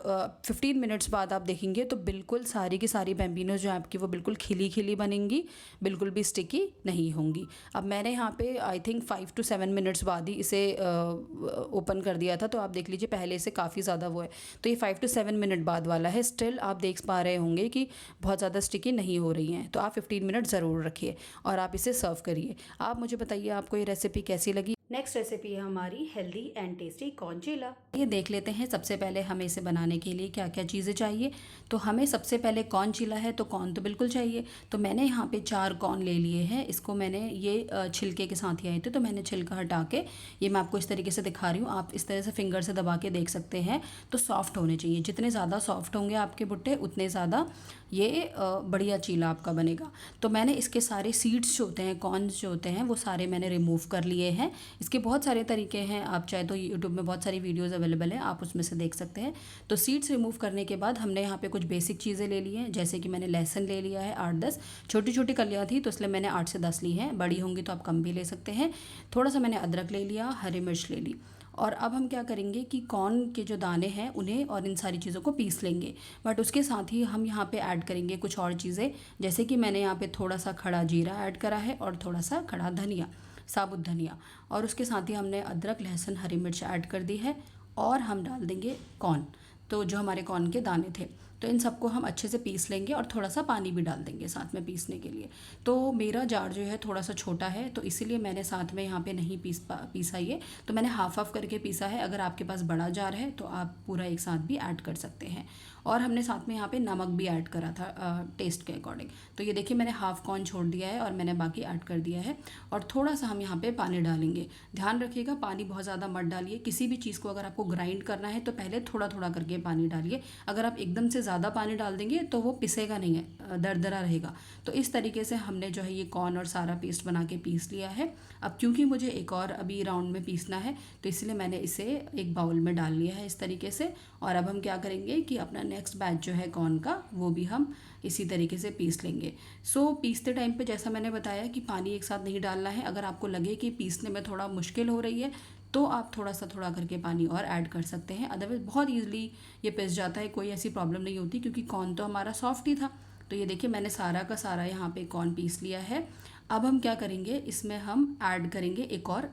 15 मिनट्स बाद आप देखेंगे तो बिल्कुल सारी की सारी बेम्बिनो जो है आपकी वो बिल्कुल खिली खिली बनेंगी, बिल्कुल भी स्टिकी नहीं होंगी। अब मैंने यहाँ पे आई थिंक 5 to 7 मिनट्स बाद ही इसे ओपन कर दिया था, तो आप देख लीजिए पहले से काफ़ी ज़्यादा वो है। तो ये 5 to 7 मिनट बाद वाला है। स्टिल आप देख पा रहे होंगे कि बहुत ज़्यादा स्टिकी नहीं हो रही हैं। तो आप 15 मिनट ज़रूर रखिए और आप इसे सर्व करिए। आप मुझे बताइए आपको ये रेसिपी कैसी लगी। नेक्स्ट रेसिपी है हमारी हेल्दी एंड टेस्टी कॉर्न चिला। ये देख लेते हैं सबसे पहले हमें इसे बनाने के लिए क्या क्या चीज़ें चाहिए। तो हमें सबसे पहले कॉर्न चिला है तो कॉर्न तो बिल्कुल चाहिए। तो मैंने यहाँ पे 4 कॉर्न ले लिए हैं। इसको मैंने ये छिलके के साथ ही आए थे, तो मैंने छिलका हटा के ये मैं आपको इस तरीके से दिखा रही हूँ। आप इस तरह से फिंगर से दबा के देख सकते हैं। तो सॉफ्ट होने चाहिए, जितने ज़्यादा सॉफ्ट होंगे आपके भुट्टे उतने ज़्यादा ये बढ़िया चीला आपका बनेगा। तो मैंने इसके सारे सीड्स जो होते हैं, कॉर्न जो होते हैं, वो सारे मैंने रिमूव कर लिए हैं। इसके बहुत सारे तरीके हैं, आप चाहे तो यूट्यूब में बहुत सारी वीडियोस अवेलेबल हैं, आप उसमें से देख सकते हैं। तो सीड्स रिमूव करने के बाद हमने यहाँ पे कुछ बेसिक चीज़ें ले ली हैं, जैसे कि मैंने लहसुन ले लिया है 8-10, छोटी छोटी कलियाँ थी तो इसलिए मैंने 8 से 10 ली हैं, बड़ी होंगी तो आप कम भी ले सकते हैं। थोड़ा सा मैंने अदरक ले लिया, हरी मिर्च ले ली। और अब हम क्या करेंगे कि कॉर्न के जो दाने हैं उन्हें और इन सारी चीज़ों को पीस लेंगे। बट उसके साथ ही हम यहाँ पे ऐड करेंगे कुछ और चीज़ें, जैसे कि मैंने यहाँ पे थोड़ा सा खड़ा जीरा ऐड करा है और थोड़ा सा खड़ा धनिया, साबुत धनिया, और उसके साथ ही हमने अदरक, लहसुन, हरी मिर्च ऐड कर दी है। और हम डाल देंगे कॉर्न, तो जो हमारे कॉर्न के दाने थे, तो इन सबको हम अच्छे से पीस लेंगे और थोड़ा सा पानी भी डाल देंगे साथ में पीसने के लिए। तो मेरा जार जो है थोड़ा सा छोटा है, तो इसीलिए मैंने साथ में यहाँ पे नहीं पीसा ये, तो मैंने हाफ करके पीसा है। अगर आपके पास बड़ा जार है तो आप पूरा एक साथ भी ऐड कर सकते हैं। और हमने साथ में यहाँ पे नमक भी ऐड करा था टेस्ट के अकॉर्डिंग। तो ये देखिए मैंने हाफ कॉर्न छोड़ दिया है और मैंने बाकी ऐड कर दिया है। और थोड़ा सा हम यहाँ पे पानी डालेंगे। ध्यान रखिएगा पानी बहुत ज़्यादा मत डालिए। किसी भी चीज़ को अगर आपको ग्राइंड करना है तो पहले थोड़ा थोड़ा करके पानी डालिए। अगर आप एकदम से ज़्यादा पानी डाल देंगे तो वो पिसेगा नहीं है, दरदरा रहेगा। तो इस तरीके से हमने जो है ये कॉर्न और सारा पेस्ट बना के पीस लिया है। अब क्योंकि मुझे एक और अभी राउंड में पीसना है तो इसलिए मैंने इसे एक बाउल में डाल लिया है इस तरीके से। और अब हम क्या करेंगे कि अपना नेक्स्ट बैच जो है कॉर्न का वो भी हम इसी तरीके से पीस लेंगे। सो पीसते टाइम पे जैसा मैंने बताया कि पानी एक साथ नहीं डालना है। अगर आपको लगे कि पीसने में थोड़ा मुश्किल हो रही है तो आप थोड़ा करके पानी और ऐड कर सकते हैं। अदरवाइज बहुत ईजिली ये पिस जाता है, कोई ऐसी प्रॉब्लम नहीं होती, क्योंकि कॉर्न तो हमारा सॉफ्ट ही था। तो ये देखिए मैंने सारा का सारा यहाँ पे कॉर्न पीस लिया है। अब हम क्या करेंगे, इसमें हम ऐड करेंगे एक और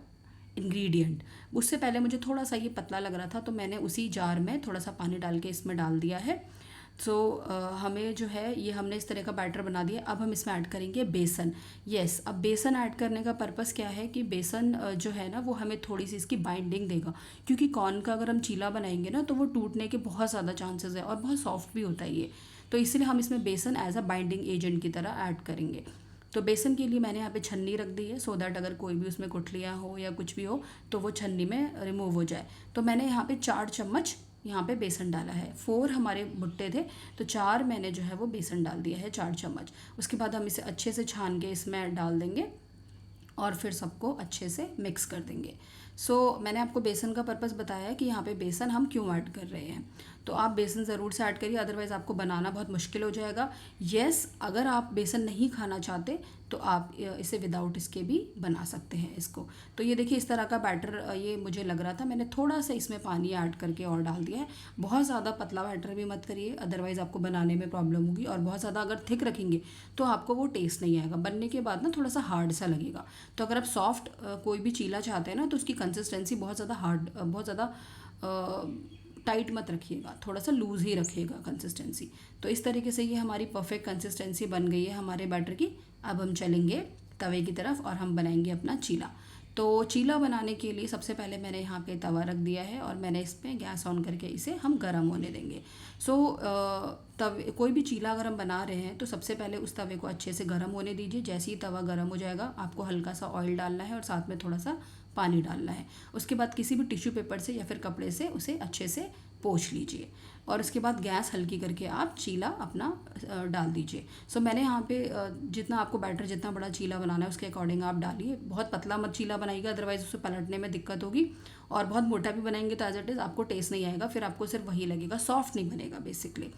इंग्रेडिएंट। उससे पहले मुझे थोड़ा सा ये पतला लग रहा था तो मैंने उसी जार में थोड़ा सा पानी डाल के इसमें डाल दिया है। सो हमें जो है ये हमने इस तरह का बैटर बना दिया। अब हम इसमें ऐड करेंगे बेसन। यस, अब बेसन ऐड करने का पर्पस क्या है कि बेसन जो है ना वो हमें थोड़ी सी इसकी बाइंडिंग देगा, क्योंकि कॉर्न का अगर हम चीला बनाएंगे ना तो वो टूटने के बहुत ज़्यादा चांसेस है और बहुत सॉफ्ट भी होता है ये। तो इसलिए हम इसमें बेसन एज अ बाइंडिंग एजेंट की तरह ऐड करेंगे। तो बेसन के लिए मैंने यहाँ पे छन्नी रख दी है, सो दैट अगर कोई भी उसमें गुठलियाँ हो या कुछ भी हो तो वो छन्नी में रिमूव हो जाए। तो मैंने यहाँ पे 4 चम्मच यहाँ पे बेसन डाला है। 4 हमारे भुट्टे थे तो 4 मैंने जो है वो बेसन डाल दिया है, 4 चम्मच। उसके बाद हम इसे अच्छे से छान के इसमें डाल देंगे और फिर सबको अच्छे से मिक्स कर देंगे। सो मैंने आपको बेसन का पर्पस बताया है कि यहाँ पे बेसन हम क्यों ऐड कर रहे हैं। तो आप बेसन ज़रूर से ऐड करिए, अदरवाइज़ आपको बनाना बहुत मुश्किल हो जाएगा। येस, अगर आप बेसन नहीं खाना चाहते तो आप इसे विदाउट इसके भी बना सकते हैं इसको। तो ये देखिए इस तरह का बैटर ये मुझे लग रहा था, मैंने थोड़ा सा इसमें पानी ऐड करके और डाल दिया है। बहुत ज़्यादा पतला बैटर भी मत करिए, अदरवाइज़ आपको बनाने में प्रॉब्लम होगी, और बहुत ज़्यादा अगर थिक रखेंगे तो आपको वो टेस्ट नहीं आएगा, बनने के बाद ना थोड़ा सा हार्ड सा लगेगा। तो अगर आप सॉफ्ट कोई भी चीला चाहते हैं ना तो उसकी कंसिस्टेंसी बहुत ज़्यादा हार्ड, बहुत ज़्यादा टाइट मत रखिएगा, थोड़ा सा लूज़ ही रखिएगा कंसिस्टेंसी। तो इस तरीके से ये हमारी परफेक्ट कंसिस्टेंसी बन गई है हमारे बैटर की। अब हम चलेंगे तवे की तरफ और हम बनाएंगे अपना चीला। तो चीला बनाने के लिए सबसे पहले मैंने यहाँ पे तवा रख दिया है और मैंने इस पर गैस ऑन करके इसे हम गर्म होने देंगे। तवे कोई भी चीला अगर हम बना रहे हैं तो सबसे पहले उस तवे को अच्छे से गर्म होने दीजिए। जैसे ही तवा गर्म हो जाएगा आपको हल्का सा ऑयल डालना है और साथ में थोड़ा सा पानी डालना है। उसके बाद किसी भी टिश्यू पेपर से या फिर कपड़े से उसे अच्छे से पोंछ लीजिए और उसके बाद गैस हल्की करके आप चीला अपना डाल दीजिए। मैंने यहाँ पे जितना आपको बैटर, जितना बड़ा चीला बनाना है उसके अकॉर्डिंग आप डालिए। बहुत पतला मत चीला बनाइएगा, अदरवाइज़ उसे पलटने में दिक्कत होगी, और बहुत मोटा भी बनाएंगे तो एज इट इज़ आपको टेस्ट नहीं आएगा, फिर आपको सिर्फ वही लगेगा, सॉफ्ट नहीं बनेगा बेसिकली।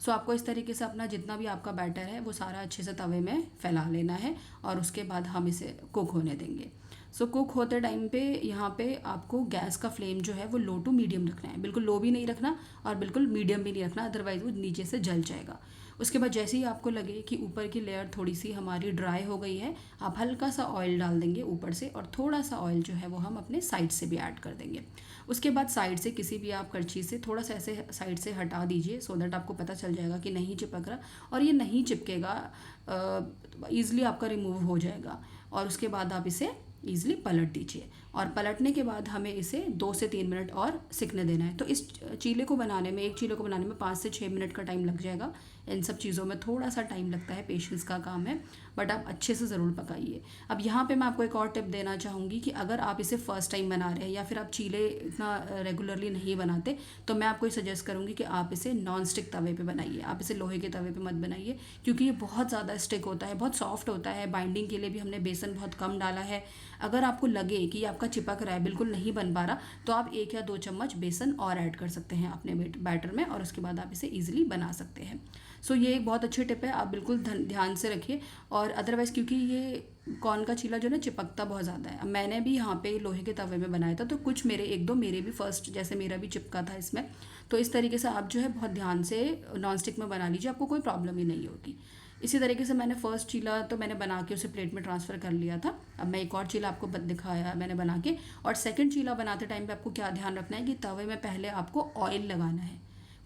आपको इस तरीके से अपना जितना भी आपका बैटर है वो सारा अच्छे से तवे में फैला लेना है और उसके बाद हम इसे कुक होने देंगे। कुक होते टाइम पे यहाँ पे आपको गैस का फ्लेम जो है वो लो टू मीडियम रखना है, बिल्कुल लो भी नहीं रखना और बिल्कुल मीडियम भी नहीं रखना, अदरवाइज़ वो नीचे से जल जाएगा। उसके बाद जैसे ही आपको लगे कि ऊपर की लेयर थोड़ी सी हमारी ड्राई हो गई है, आप हल्का सा ऑयल डाल देंगे ऊपर से और थोड़ा सा ऑयल जो है वो हम अपने साइड से भी ऐड कर देंगे। उसके बाद साइड से किसी भी आप करछी से थोड़ा सा ऐसे साइड से हटा दीजिए, सो दैट आपको पता चल जाएगा कि नहीं चिपक रहा, और ये नहीं चिपकेगा, ईज़िली आपका रिमूव हो जाएगा। और उसके बाद आप इसे ईज़िली पलट दीजिए और पलटने के बाद हमें इसे 2 से 3 मिनट और सिकने देना है। तो इस चीले को बनाने में, एक चीले को बनाने में 5 से 6 मिनट का टाइम लग जाएगा। इन सब चीज़ों में थोड़ा सा टाइम लगता है, पेशेंस का काम है, बट आप अच्छे से ज़रूर पकाइए। अब यहाँ पे मैं आपको एक और टिप देना चाहूँगी कि अगर आप इसे फ़र्स्ट टाइम बना रहे हैं या फिर आप चीले इतना रेगुलरली नहीं बनाते, तो मैं आपको सजेस्ट करूँगी कि आप इसे नॉन स्टिक तवे पर बनाइए। आप इसे लोहे के तवे पर मत बनाइए, क्योंकि ये बहुत ज़्यादा स्टिक होता है, बहुत सॉफ्ट होता है। बाइंडिंग के लिए भी हमने बेसन बहुत कम डाला है। अगर आपको लगे कि आपका चिपक रहा है, बिल्कुल नहीं बन पा रहा, तो आप 1 या 2 चम्मच बेसन और ऐड कर सकते हैं अपने बैटर में और उसके बाद आप इसे ईजिली बना सकते हैं। ये एक बहुत अच्छी टिप है, आप बिल्कुल ध्यान से रखिए। और अदरवाइज़ क्योंकि ये कॉर्न का चीला जो है ना चिपकता बहुत ज़्यादा है। मैंने भी यहाँ पे लोहे के तवे में बनाया था, तो कुछ एक दो मेरे भी फर्स्ट जैसे मेरा भी चिपका था इसमें। तो इस तरीके से आप जो है बहुत ध्यान से नॉन स्टिक में बना लीजिए, आपको कोई प्रॉब्लम ही नहीं होगी। इसी तरीके से मैंने फर्स्ट चीला तो मैंने बना के उसे प्लेट में ट्रांसफ़र कर लिया था। अब मैं एक और चीला आपको दिखाया मैंने बना के। और सेकंड चीला बनाते टाइम पे आपको क्या ध्यान रखना है कि तवे में पहले आपको ऑयल लगाना है,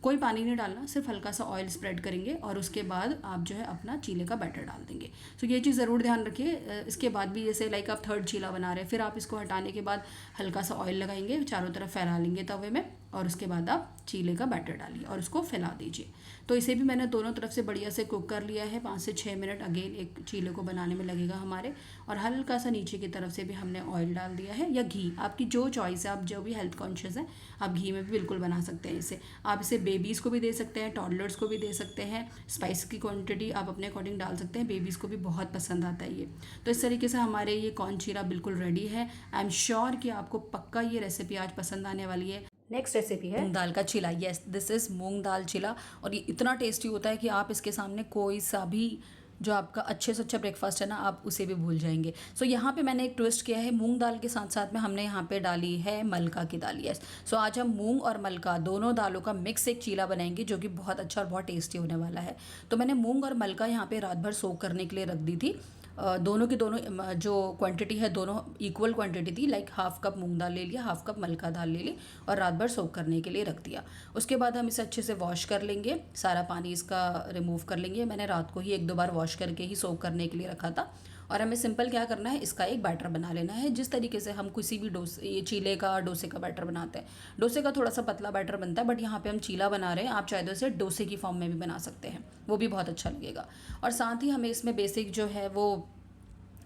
कोई पानी नहीं डालना, सिर्फ हल्का सा ऑयल स्प्रेड करेंगे और उसके बाद आप जो है अपना चीले का बैटर डाल देंगे। ये चीज़ ज़रूर ध्यान रखिए। इसके बाद भी जैसे लाइक आप थर्ड चीला बना रहे हैं, फिर आप इसको हटाने के बाद हल्का सा ऑयल लगाएंगे, चारों तरफ फैला लेंगे तवे में और उसके बाद आप चीले का बैटर डालिए और उसको फैला दीजिए। तो इसे भी मैंने दोनों तरफ से बढ़िया से कुक कर लिया है। 5 से 6 मिनट अगेन एक चीले को बनाने में लगेगा हमारे। और हल्का सा नीचे की तरफ से भी हमने ऑयल डाल दिया है या घी, आपकी जो चॉइस है, आप जो भी हेल्थ कॉन्शियस है आप घी में भी बिल्कुल बना सकते हैं इसे। आप इसे बेबीज़ को भी दे सकते हैं, टॉडलर्स को भी दे सकते हैं। स्पाइस की क्वांटिटी आप अपने अकॉर्डिंग डाल सकते हैं, बेबीज़ को भी बहुत पसंद आता है ये। तो इस तरीके से हमारे ये कॉर्न चीला बिल्कुल रेडी है। आई एम श्योर कि आपको पक्का ये रेसिपी आज पसंद आने वाली है। नेक्स्ट रेसिपी है मूंग दाल का चिला। यस, दिस इज़ मूंग दाल चिला। और ये इतना टेस्टी होता है कि आप इसके सामने कोई सा भी जो आपका अच्छे से अच्छा ब्रेकफास्ट है ना, आप उसे भी भूल जाएंगे। यहाँ पे मैंने एक ट्विस्ट किया है, मूंग दाल के साथ साथ में हमने यहाँ पे डाली है मलका की दाल। यस, आज हम मूंग और मलका दोनों दालों का मिक्स एक चीला बनाएंगे जो कि बहुत अच्छा और बहुत टेस्टी होने वाला है। तो मैंने मूंग और मलका यहाँ पे रात भर सोक करने के लिए रख दी थी। दोनों की दोनों जो क्वांटिटी है दोनों इक्वल क्वांटिटी थी। लाइक हाफ कप मूंग दाल ले लिया, हाफ कप मलका दाल ले ली और रात भर सोक करने के लिए रख दिया। उसके बाद हम इसे अच्छे से वॉश कर लेंगे, सारा पानी इसका रिमूव कर लेंगे। मैंने रात को ही 1-2 बार वॉश करके ही सोक करने के लिए रखा था। और हमें सिंपल क्या करना है, इसका एक बैटर बना लेना है, जिस तरीके से हम किसी भी ये चीले का डोसे का बैटर बनाते हैं। डोसे का थोड़ा सा पतला बैटर बनता है, बट यहाँ पे हम चीला बना रहे हैं। आप चाहे तो इसे डोसे की फॉर्म में भी बना सकते हैं, वो भी बहुत अच्छा लगेगा। और साथ ही हमें इसमें बेसिक जो है वो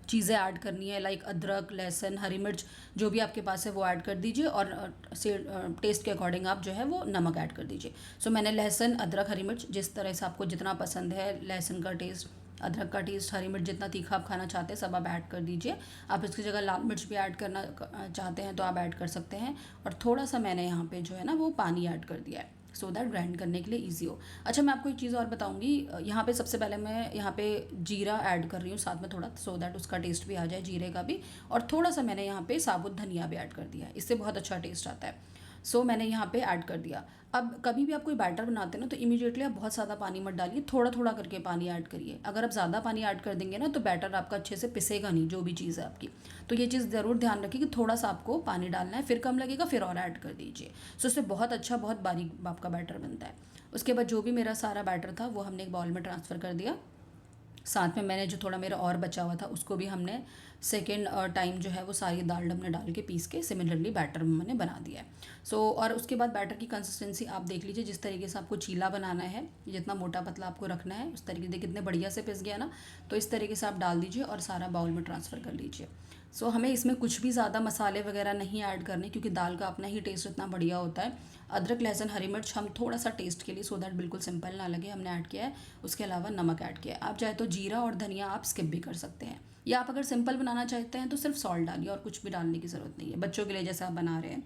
चीज़ें ऐड करनी है, लाइक अदरक, लहसुन, हरी मिर्च, जो भी आपके पास है वो ऐड कर दीजिए। और टेस्ट के अकॉर्डिंग आप जो है वो नमक ऐड कर दीजिए। मैंने लहसुन, अदरक, हरी मिर्च, जिस तरह से आपको जितना पसंद है, लहसुन का टेस्ट, अदरक का टेस्ट, हरी मिर्च जितना तीखा आप खाना चाहते हैं सब आप ऐड कर दीजिए। आप इसकी जगह लाल मिर्च भी ऐड करना चाहते हैं तो आप ऐड कर सकते हैं। और थोड़ा सा मैंने यहाँ पे जो है ना वो पानी ऐड कर दिया है। सो दैट ग्राइंड करने के लिए ईजी हो। अच्छा, मैं आपको एक चीज़ और बताऊंगी। यहाँ पे सबसे पहले मैं यहाँ पे जीरा ऐड कर रही हूँ साथ में थोड़ा, सो दैट उसका टेस्ट भी आ जाए जीरे का भी। और थोड़ा सा मैंने यहाँ पे साबुत धनिया भी ऐड कर दिया है, इससे बहुत अच्छा टेस्ट आता है। सो मैंने यहाँ पे ऐड कर दिया। अब कभी भी आप कोई बैटर बनाते हैं ना तो इमीडिएटली आप बहुत ज़्यादा पानी मत डालिए, थोड़ा थोड़ा करके पानी ऐड करिए। अगर आप ज़्यादा पानी ऐड कर देंगे ना तो बैटर आपका अच्छे से पिसेगा नहीं, जो भी चीज़ है आपकी। तो ये चीज़ ज़रूर ध्यान रखिए कि थोड़ा सा आपको पानी डालना है, फिर कम लगेगा फिर और ऐड कर दीजिए। सो इससे बहुत अच्छा, बहुत बारीक आपका बैटर बनता है। उसके बाद जो भी मेरा सारा बैटर था वो हमने एक बाउल में ट्रांसफ़र कर दिया। साथ में मैंने जो थोड़ा मेरा और बचा हुआ था उसको भी हमने सेकेंड टाइम जो है वो सारी दाल हमने डाल के पीस के सिमिलरली बैटर मैंने बना दिया है। सो और उसके बाद बैटर की कंसिस्टेंसी आप देख लीजिए, जिस तरीके से आपको चीला बनाना है, जितना मोटा पतला आपको रखना है उस तरीके से। कितने बढ़िया से पिस गया ना, तो इस तरीके से आप डाल दीजिए और सारा बाउल में ट्रांसफ़र कर लीजिए। सो हमें इसमें कुछ भी ज़्यादा मसाले वगैरह नहीं ऐड करने, क्योंकि दाल का अपना ही टेस्ट इतना बढ़िया होता है। अदरक, लहसुन, हरी मिर्च हम थोड़ा सा टेस्ट के लिए, सो दैट बिल्कुल सिंपल ना लगे, हमने ऐड किया है। उसके अलावा नमक ऐड किया है। आप चाहे तो जीरा और धनिया आप स्किप भी कर सकते हैं, या आप अगर सिंपल बनाना चाहते हैं तो सिर्फ सॉल्ट डालिए और कुछ भी डालने की ज़रूरत नहीं है। बच्चों के लिए जैसे आप बना रहे हैं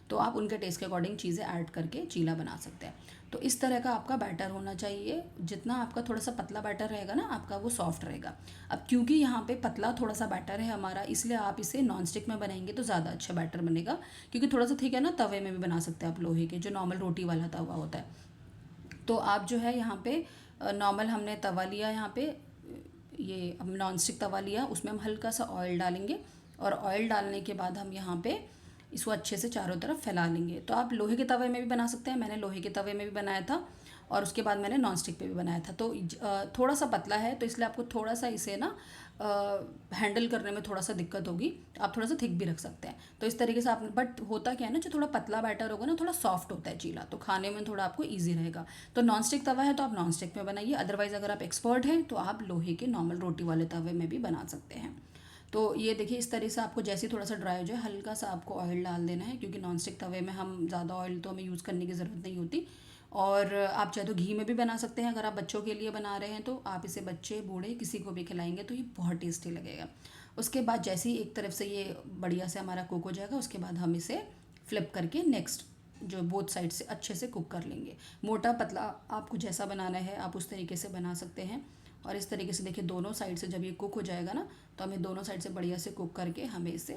तो आप उनके टेस्ट के अकॉर्डिंग चीज़ें ऐड करके चीला बना सकते हैं। तो इस तरह का आपका बैटर होना चाहिए। जितना आपका थोड़ा सा पतला बैटर रहेगा ना आपका, वो सॉफ्ट रहेगा। अब क्योंकि यहाँ पे पतला थोड़ा सा बैटर है हमारा, इसलिए आप इसे नॉन स्टिक में बनाएंगे तो ज़्यादा अच्छा बैटर बनेगा। क्योंकि थोड़ा सा थिक है ना, तवे में भी बना सकते हैं आप, लोहे के जो नॉर्मल रोटी वाला तवा होता है। तो आप जो है यहाँ पे नॉर्मल हमने तवा लिया, यहाँ पे ये हम नॉन स्टिक तवा लिया, उसमें हम हल्का सा ऑयल डालेंगे और ऑयल डालने के बाद हम यहाँ पे इसको अच्छे से चारों तरफ फैला लेंगे। तो आप लोहे के तवे में भी बना सकते हैं, मैंने लोहे के तवे में भी बनाया था और उसके बाद मैंने नॉन स्टिक पे भी बनाया था। तो थोड़ा सा पतला है तो इसलिए आपको थोड़ा सा इसे ना हैंडल करने में थोड़ा सा दिक्कत होगी, आप थोड़ा सा थिक भी रख सकते हैं। तो इस तरीके से आप, बट होता क्या है ना, जो थोड़ा पतला बैटर होगा ना थोड़ा सॉफ्ट होता है चीला, तो खाने में थोड़ा आपको ईजी रहेगा। तो नॉन स्टिक तवा है तो आप नॉन स्टिक में बनाइए, अदरवाइज़ अगर आप एक्सपर्ट हैं तो आप लोहे के नॉर्मल रोटी वाले तवे में भी बना सकते हैं। तो ये देखिए इस तरह से आपको जैसे ही थोड़ा सा ड्राई हो जाए हल्का सा आपको ऑयल डाल देना है, क्योंकि नॉनस्टिक तवे में हम ज़्यादा ऑयल तो हमें यूज़ करने की ज़रूरत नहीं होती। और आप चाहे तो घी में भी बना सकते हैं, अगर आप बच्चों के लिए बना रहे हैं तो आप इसे बच्चे बूढ़े किसी को भी खिलाएंगे तो ये बहुत टेस्टी लगेगा। उसके बाद जैसे ही एक तरफ से ये बढ़िया से हमारा कुक हो जाएगा, उसके बाद हम इसे फ्लिप करके नेक्स्ट जो बोथ साइड से अच्छे से कुक कर लेंगे। मोटा पतला आपको जैसा बनाना है आप उस तरीके से बना सकते हैं। और इस तरीके से देखिए दोनों साइड से जब ये कुक हो जाएगा ना, तो हमें दोनों साइड से बढ़िया से कुक करके हमें इसे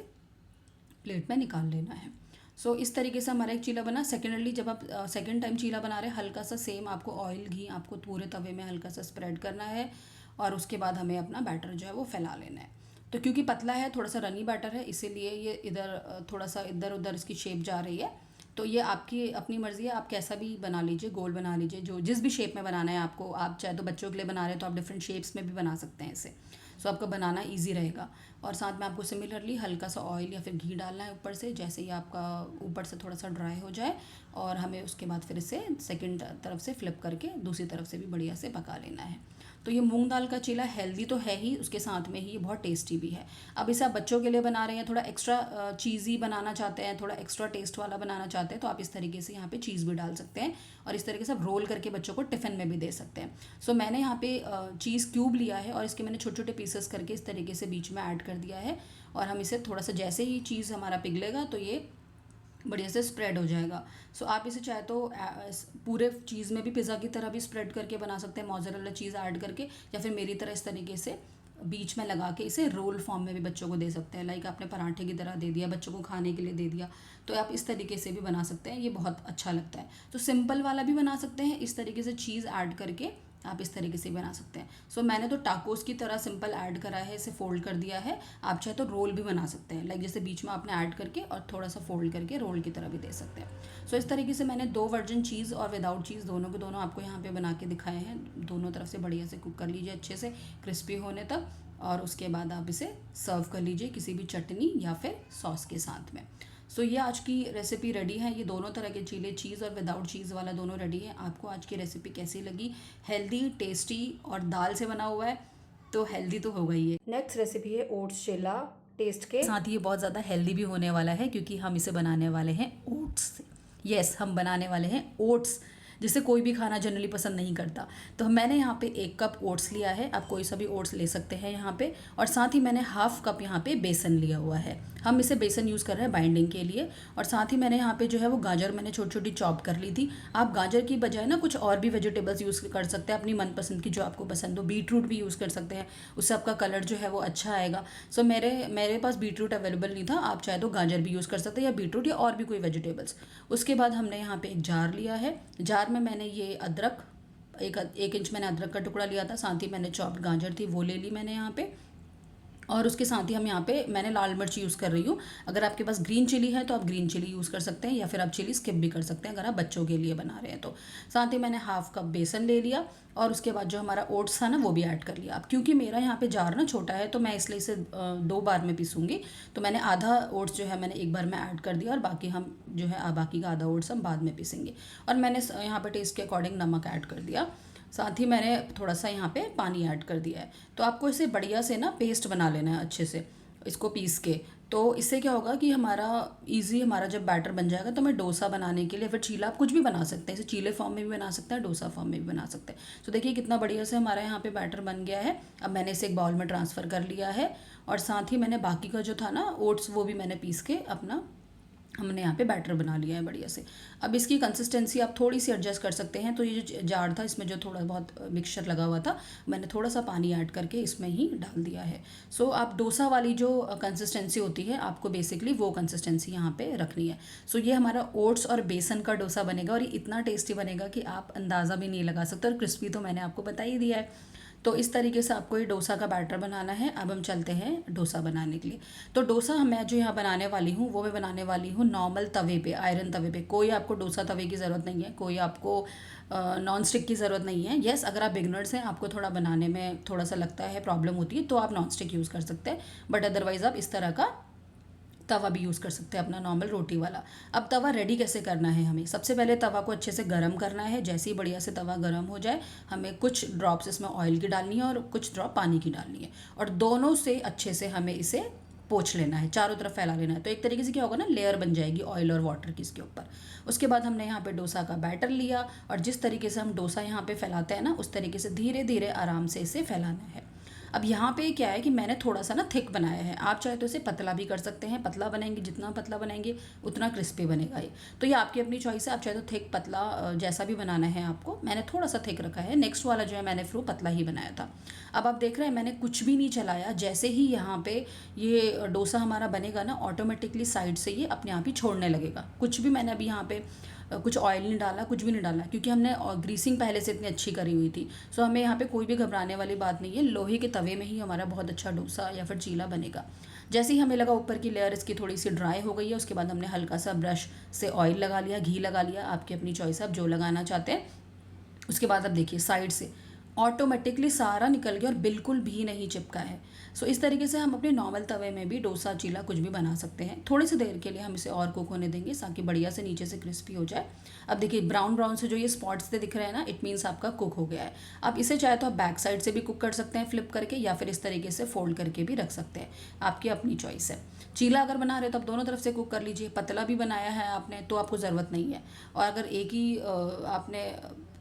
प्लेट में निकाल लेना है। सो इस तरीके से हमारा एक चीला बना। सेकेंडली जब आप सेकेंड टाइम चीला बना रहे हैं, हल्का सा सेम आपको ऑयल घी आपको पूरे तवे में हल्का सा स्प्रेड करना है और उसके बाद हमें अपना बैटर जो है वो फैला लेना है। तो क्योंकि पतला है, थोड़ा सा रनी बैटर है, इसीलिए ये इधर थोड़ा सा इधर उधर इसकी शेप जा रही है। तो ये आपकी अपनी मर्ज़ी है, आप कैसा भी बना लीजिए, गोल बना लीजिए, जो जिस भी शेप में बनाना है आपको। आप चाहे तो बच्चों के लिए बना रहे हैं तो आप डिफरेंट शेप्स में भी बना सकते हैं इसे, सो आपका बनाना इजी रहेगा। और साथ में आपको सिमिलरली हल्का सा ऑयल या फिर घी डालना है ऊपर से, जैसे ही आपका ऊपर से थोड़ा सा ड्राई हो जाए, और हमें उसके बाद फिर इसे सेकंड तरफ से फ्लिप करके दूसरी तरफ से भी बढ़िया से पका लेना है। तो ये मूंग दाल का चीला हेल्दी तो है ही, उसके साथ में ही ये बहुत टेस्टी भी है। अब इसे आप बच्चों के लिए बना रहे हैं, थोड़ा एक्स्ट्रा चीज़ी बनाना चाहते हैं, थोड़ा एक्स्ट्रा टेस्ट वाला बनाना चाहते हैं, तो आप इस तरीके से यहाँ पे चीज़ भी डाल सकते हैं और इस तरीके से आप रोल करके बच्चों को टिफ़िन में भी दे सकते हैं। सो मैंने यहाँ पे चीज़ क्यूब लिया है और इसके मैंने छोटे छोटे पीसेस करके इस तरीके से बीच में ऐड कर दिया है। और हम इसे थोड़ा सा जैसे ही चीज़ हमारा पिघलेगा तो ये बढ़िया से स्प्रेड हो जाएगा। सो आप इसे चाहे तो पूरे चीज़ में भी पिज़्ज़ा की तरह भी स्प्रेड करके बना सकते हैं, मोज़रेला चीज़ ऐड करके, या फिर मेरी तरह इस तरीके से बीच में लगा के इसे रोल फॉर्म में भी बच्चों को दे सकते हैं। लाइक आपने पराठे की तरह दे दिया, बच्चों को खाने के लिए दे दिया, तो आप इस तरीके से भी बना सकते हैं, ये बहुत अच्छा लगता है। तो सिंपल वाला भी बना सकते हैं, इस तरीके से चीज़ ऐड करके आप इस तरीके से बना सकते हैं। सो मैंने तो टाकोस की तरह सिंपल ऐड करा है, इसे फोल्ड कर दिया है। आप चाहे तो रोल भी बना सकते हैं, लाइक जैसे बीच में आपने ऐड करके और थोड़ा सा फोल्ड करके रोल की तरह भी दे सकते हैं। सो इस तरीके से मैंने 2 वर्जन चीज़ और विदाउट चीज़ दोनों के दोनों आपको यहाँ पे बना के दिखाए हैं। दोनों तरफ से बढ़िया से कुक कर लीजिए अच्छे से क्रिस्पी होने तक, और उसके बाद आप इसे सर्व कर लीजिए किसी भी चटनी या फिर सॉस के साथ में। सो ये आज की रेसिपी रेडी है। ये दोनों तरह के चीले, चीज़ और विदाउट चीज़ वाला दोनों रेडी है। आपको आज की रेसिपी कैसी लगी? हेल्दी, टेस्टी और दाल से बना हुआ है तो हेल्दी तो होगा ही है। नेक्स्ट रेसिपी है ओट्स चीला टेस्ट के साथ। ये बहुत ज़्यादा हेल्दी भी होने वाला है क्योंकि हम इसे बनाने वाले हैं ओट्स से। यस, हम बनाने वाले हैं ओट्स। जिसे कोई भी खाना जनरली पसंद नहीं करता। तो मैंने यहाँ पे 1 कप ओट्स लिया है, आप कोई सा भी ओट्स ले सकते हैं यहाँ पे। और साथ ही मैंने हाफ कप यहाँ पे बेसन लिया हुआ है, हम इसे बेसन यूज़ कर रहे हैं बाइंडिंग के लिए। और साथ ही मैंने यहाँ पे जो है वो गाजर मैंने छोटी छोटी चॉप कर ली थी। आप गाजर की बजाय ना कुछ और भी वेजिटेबल्स यूज़ कर सकते हैं अपनी मनपसंद की, जो आपको पसंद हो। बीटरूट भी यूज़ कर सकते हैं, उससे आपका कलर जो है वो अच्छा आएगा। सो मेरे पास बीटरूट अवेलेबल नहीं था, आप चाहे तो गाजर भी यूज़ कर सकते हैं या बीटरूट या और भी कोई वेजिटेबल्स। उसके बाद हमने यहाँ पे एक जार लिया है, जार में मैंने ये अदरक, एक इंच मैंने अदरक का टुकड़ा लिया था, साथ ही मैंने चॉप्ड गाजर थी वो ले ली मैंने यहाँ पे। और उसके साथ ही हम यहाँ पे मैंने लाल मिर्च यूज़ कर रही हूँ। अगर आपके पास ग्रीन चिली है तो आप ग्रीन चिली यूज़ कर सकते हैं, या फिर आप चिली स्किप भी कर सकते हैं अगर आप बच्चों के लिए बना रहे हैं तो। साथ ही मैंने हाफ कप बेसन ले लिया और उसके बाद जो हमारा ओट्स था ना वो भी ऐड कर लिया। अब क्योंकि मेरा यहाँ पे जार ना छोटा है तो मैं इसलिए इसे 2 बार में पीसूँगी। तो मैंने आधा ओट्स जो है मैंने एक बार में ऐड कर दिया और बाकी हम जो है बाकी का आधा ओट्स हम बाद में पीसेंगे। और मैंने यहाँ पर टेस्ट के अकॉर्डिंग नमक ऐड कर दिया, साथ ही मैंने थोड़ा सा यहाँ पे पानी ऐड कर दिया है। तो आपको इसे बढ़िया से ना पेस्ट बना लेना है अच्छे से इसको पीस के। तो इससे क्या होगा कि हमारा जब बैटर बन जाएगा तो मैं डोसा बनाने के लिए, फिर चीला आप कुछ भी बना सकते हैं, इसे चीले फॉर्म में भी बना सकते हैं, डोसा फॉर्म में भी बना सकते हैं। तो देखिए कितना बढ़िया से हमारा यहाँ पे बैटर बन गया है। अब मैंने इसे एक बाउल में ट्रांसफ़र कर लिया है और साथ ही मैंने बाकी का जो था ना ओट्स वो भी मैंने पीस के हमने यहाँ पे बैटर बना लिया है बढ़िया से। अब इसकी कंसिस्टेंसी आप थोड़ी सी एडजस्ट कर सकते हैं। तो ये जो जार था इसमें जो थोड़ा बहुत मिक्सचर लगा हुआ था, मैंने थोड़ा सा पानी ऐड करके इसमें ही डाल दिया है। सो आप डोसा वाली जो कंसिस्टेंसी होती है आपको बेसिकली वो कंसिस्टेंसी यहाँ पे रखनी है। सो ये हमारा ओट्स और बेसन का डोसा बनेगा और ये इतना टेस्टी बनेगा कि आप अंदाज़ा भी नहीं लगा सकते। और क्रिस्पी तो मैंने आपको बता ही दिया है। तो इस तरीके से आपको ये डोसा का बैटर बनाना है। अब हम चलते हैं डोसा बनाने के लिए। तो डोसा मैं जो यहाँ बनाने वाली हूँ वो मैं बनाने वाली हूँ नॉर्मल तवे पे, आयरन तवे पे। कोई आपको डोसा तवे की ज़रूरत नहीं है, कोई आपको नॉन स्टिक की ज़रूरत नहीं है। येस, अगर आप बिगनर्स हैं, आपको थोड़ा बनाने में थोड़ा सा लगता है प्रॉब्लम होती है, तो आप नॉन स्टिक यूज़ कर सकते हैं। बट अदरवाइज़ आप इस तरह का तवा भी यूज़ कर सकते हैं अपना नॉर्मल रोटी वाला। अब तवा रेडी कैसे करना है, हमें सबसे पहले तवा को अच्छे से गर्म करना है। जैसे ही बढ़िया से तवा गर्म हो जाए, हमें कुछ ड्रॉप्स इसमें ऑयल की डालनी है और कुछ ड्रॉप पानी की डालनी है। और दोनों से अच्छे से हमें इसे पोंछ लेना है, चारों तरफ फैला लेना है। तो एक तरीके से क्या होगा ना, लेयर बन जाएगी ऑयल और वाटर की इसके ऊपर। उसके बाद हमने यहाँ पे डोसा का बैटर लिया और जिस तरीके से हम डोसा यहाँ पे फैलाते हैं ना, उस तरीके से धीरे धीरे आराम से इसे फैलाना है। अब यहाँ पे क्या है कि मैंने थोड़ा सा ना थिक बनाया है, आप चाहे तो इसे पतला भी कर सकते हैं। पतला बनाएंगे, जितना पतला बनाएंगे उतना क्रिस्पी बनेगा ये। तो ये आपकी अपनी चॉइस है, आप चाहे तो थिक पतला जैसा भी बनाना है आपको। मैंने थोड़ा सा थिक रखा है, नेक्स्ट वाला जो है मैंने फिर पतला ही बनाया था। अब आप देख रहे हैं मैंने कुछ भी नहीं चलाया। जैसे ही यहाँ पे ये डोसा हमारा बनेगा ना, ऑटोमेटिकली साइड से ये अपने आप ही छोड़ने लगेगा। कुछ भी मैंने अभी यहाँ पे कुछ ऑयल नहीं डाला, कुछ भी नहीं डाला, क्योंकि हमने ग्रीसिंग पहले से इतनी अच्छी करी हुई थी। सो हमें यहाँ पे कोई भी घबराने वाली बात नहीं है। लोहे के तवे में ही हमारा बहुत अच्छा डोसा या फिर चीला बनेगा। जैसे ही हमें लगा ऊपर की लेयर इसकी थोड़ी सी ड्राई हो गई है, उसके बाद हमने हल्का सा ब्रश से ऑयल लगा लिया, घी लगा लिया, आपकी अपनी चॉइस है आप जो लगाना चाहते हैं। उसके बाद अब देखिए साइड से ऑटोमेटिकली सारा निकल गया और बिल्कुल भी नहीं चिपका है। सो इस तरीके से हम अपने नॉर्मल तवे में भी डोसा चीला कुछ भी बना सकते हैं। थोड़ी सी देर के लिए हम इसे और कुक होने देंगे ताकि बढ़िया से नीचे से क्रिस्पी हो जाए। अब देखिए ब्राउन ब्राउन से जो ये स्पॉट्स से दिख रहे हैं ना, इट मीन्स आपका कुक हो गया है। अब इसे चाहे तो आप बैक साइड से भी कुक कर सकते हैं फ्लिप करके, या फिर इस तरीके से फोल्ड करके भी रख सकते हैं, आपकी अपनी चॉइस है। चीला अगर बना रहे हो तो आप दोनों तरफ से कुक कर लीजिए। पतला भी बनाया है आपने तो आपको ज़रूरत नहीं है, और अगर एक ही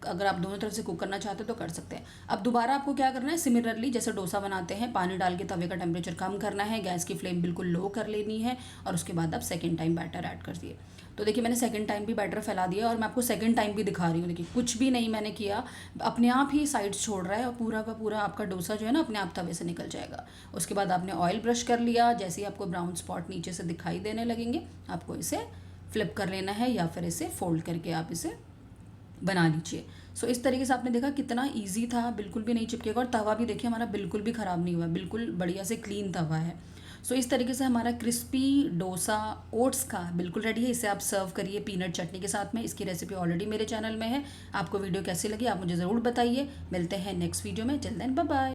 अगर आप दोनों तरफ से कुक करना चाहते हो तो कर सकते हैं। अब दोबारा आपको क्या करना है, सिमिलरली जैसे डोसा बनाते हैं, पानी डाल के तवे का टेम्परेचर कम करना है, गैस की फ्लेम बिल्कुल लो कर लेनी है, और उसके बाद आप सेकंड टाइम बैटर ऐड कर दिए। तो देखिए मैंने सेकंड टाइम भी बैटर फैला दिया और मैं आपको सेकंड टाइम भी दिखा रही हूँ। देखिए कुछ भी नहीं मैंने किया, अपने आप ही साइड्स छोड़ रहा है और पूरा का पूरा आपका डोसा जो है ना अपने आप तवे से निकल जाएगा। उसके बाद आपने ऑयल ब्रश कर लिया, जैसे ही आपको ब्राउन स्पॉट नीचे से दिखाई देने लगेंगे, आपको इसे फ्लिप कर लेना है या फिर इसे फोल्ड करके आप इसे बना लीजिए। सो इस तरीके से आपने देखा कितना इजी था, बिल्कुल भी नहीं चिपकेगा। और तवा भी देखिए हमारा बिल्कुल भी ख़राब नहीं हुआ, बिल्कुल बढ़िया से क्लीन तवा है। सो इस तरीके से हमारा क्रिस्पी डोसा ओट्स का बिल्कुल रेडी है। इसे आप सर्व करिए पीनट चटनी के साथ में। इसकी रेसिपी ऑलरेडी मेरे चैनल में है। आपको वीडियो कैसी लगी आप मुझे ज़रूर बताइए। मिलते हैं नेक्स्ट वीडियो में, टिल देन बाय बाय।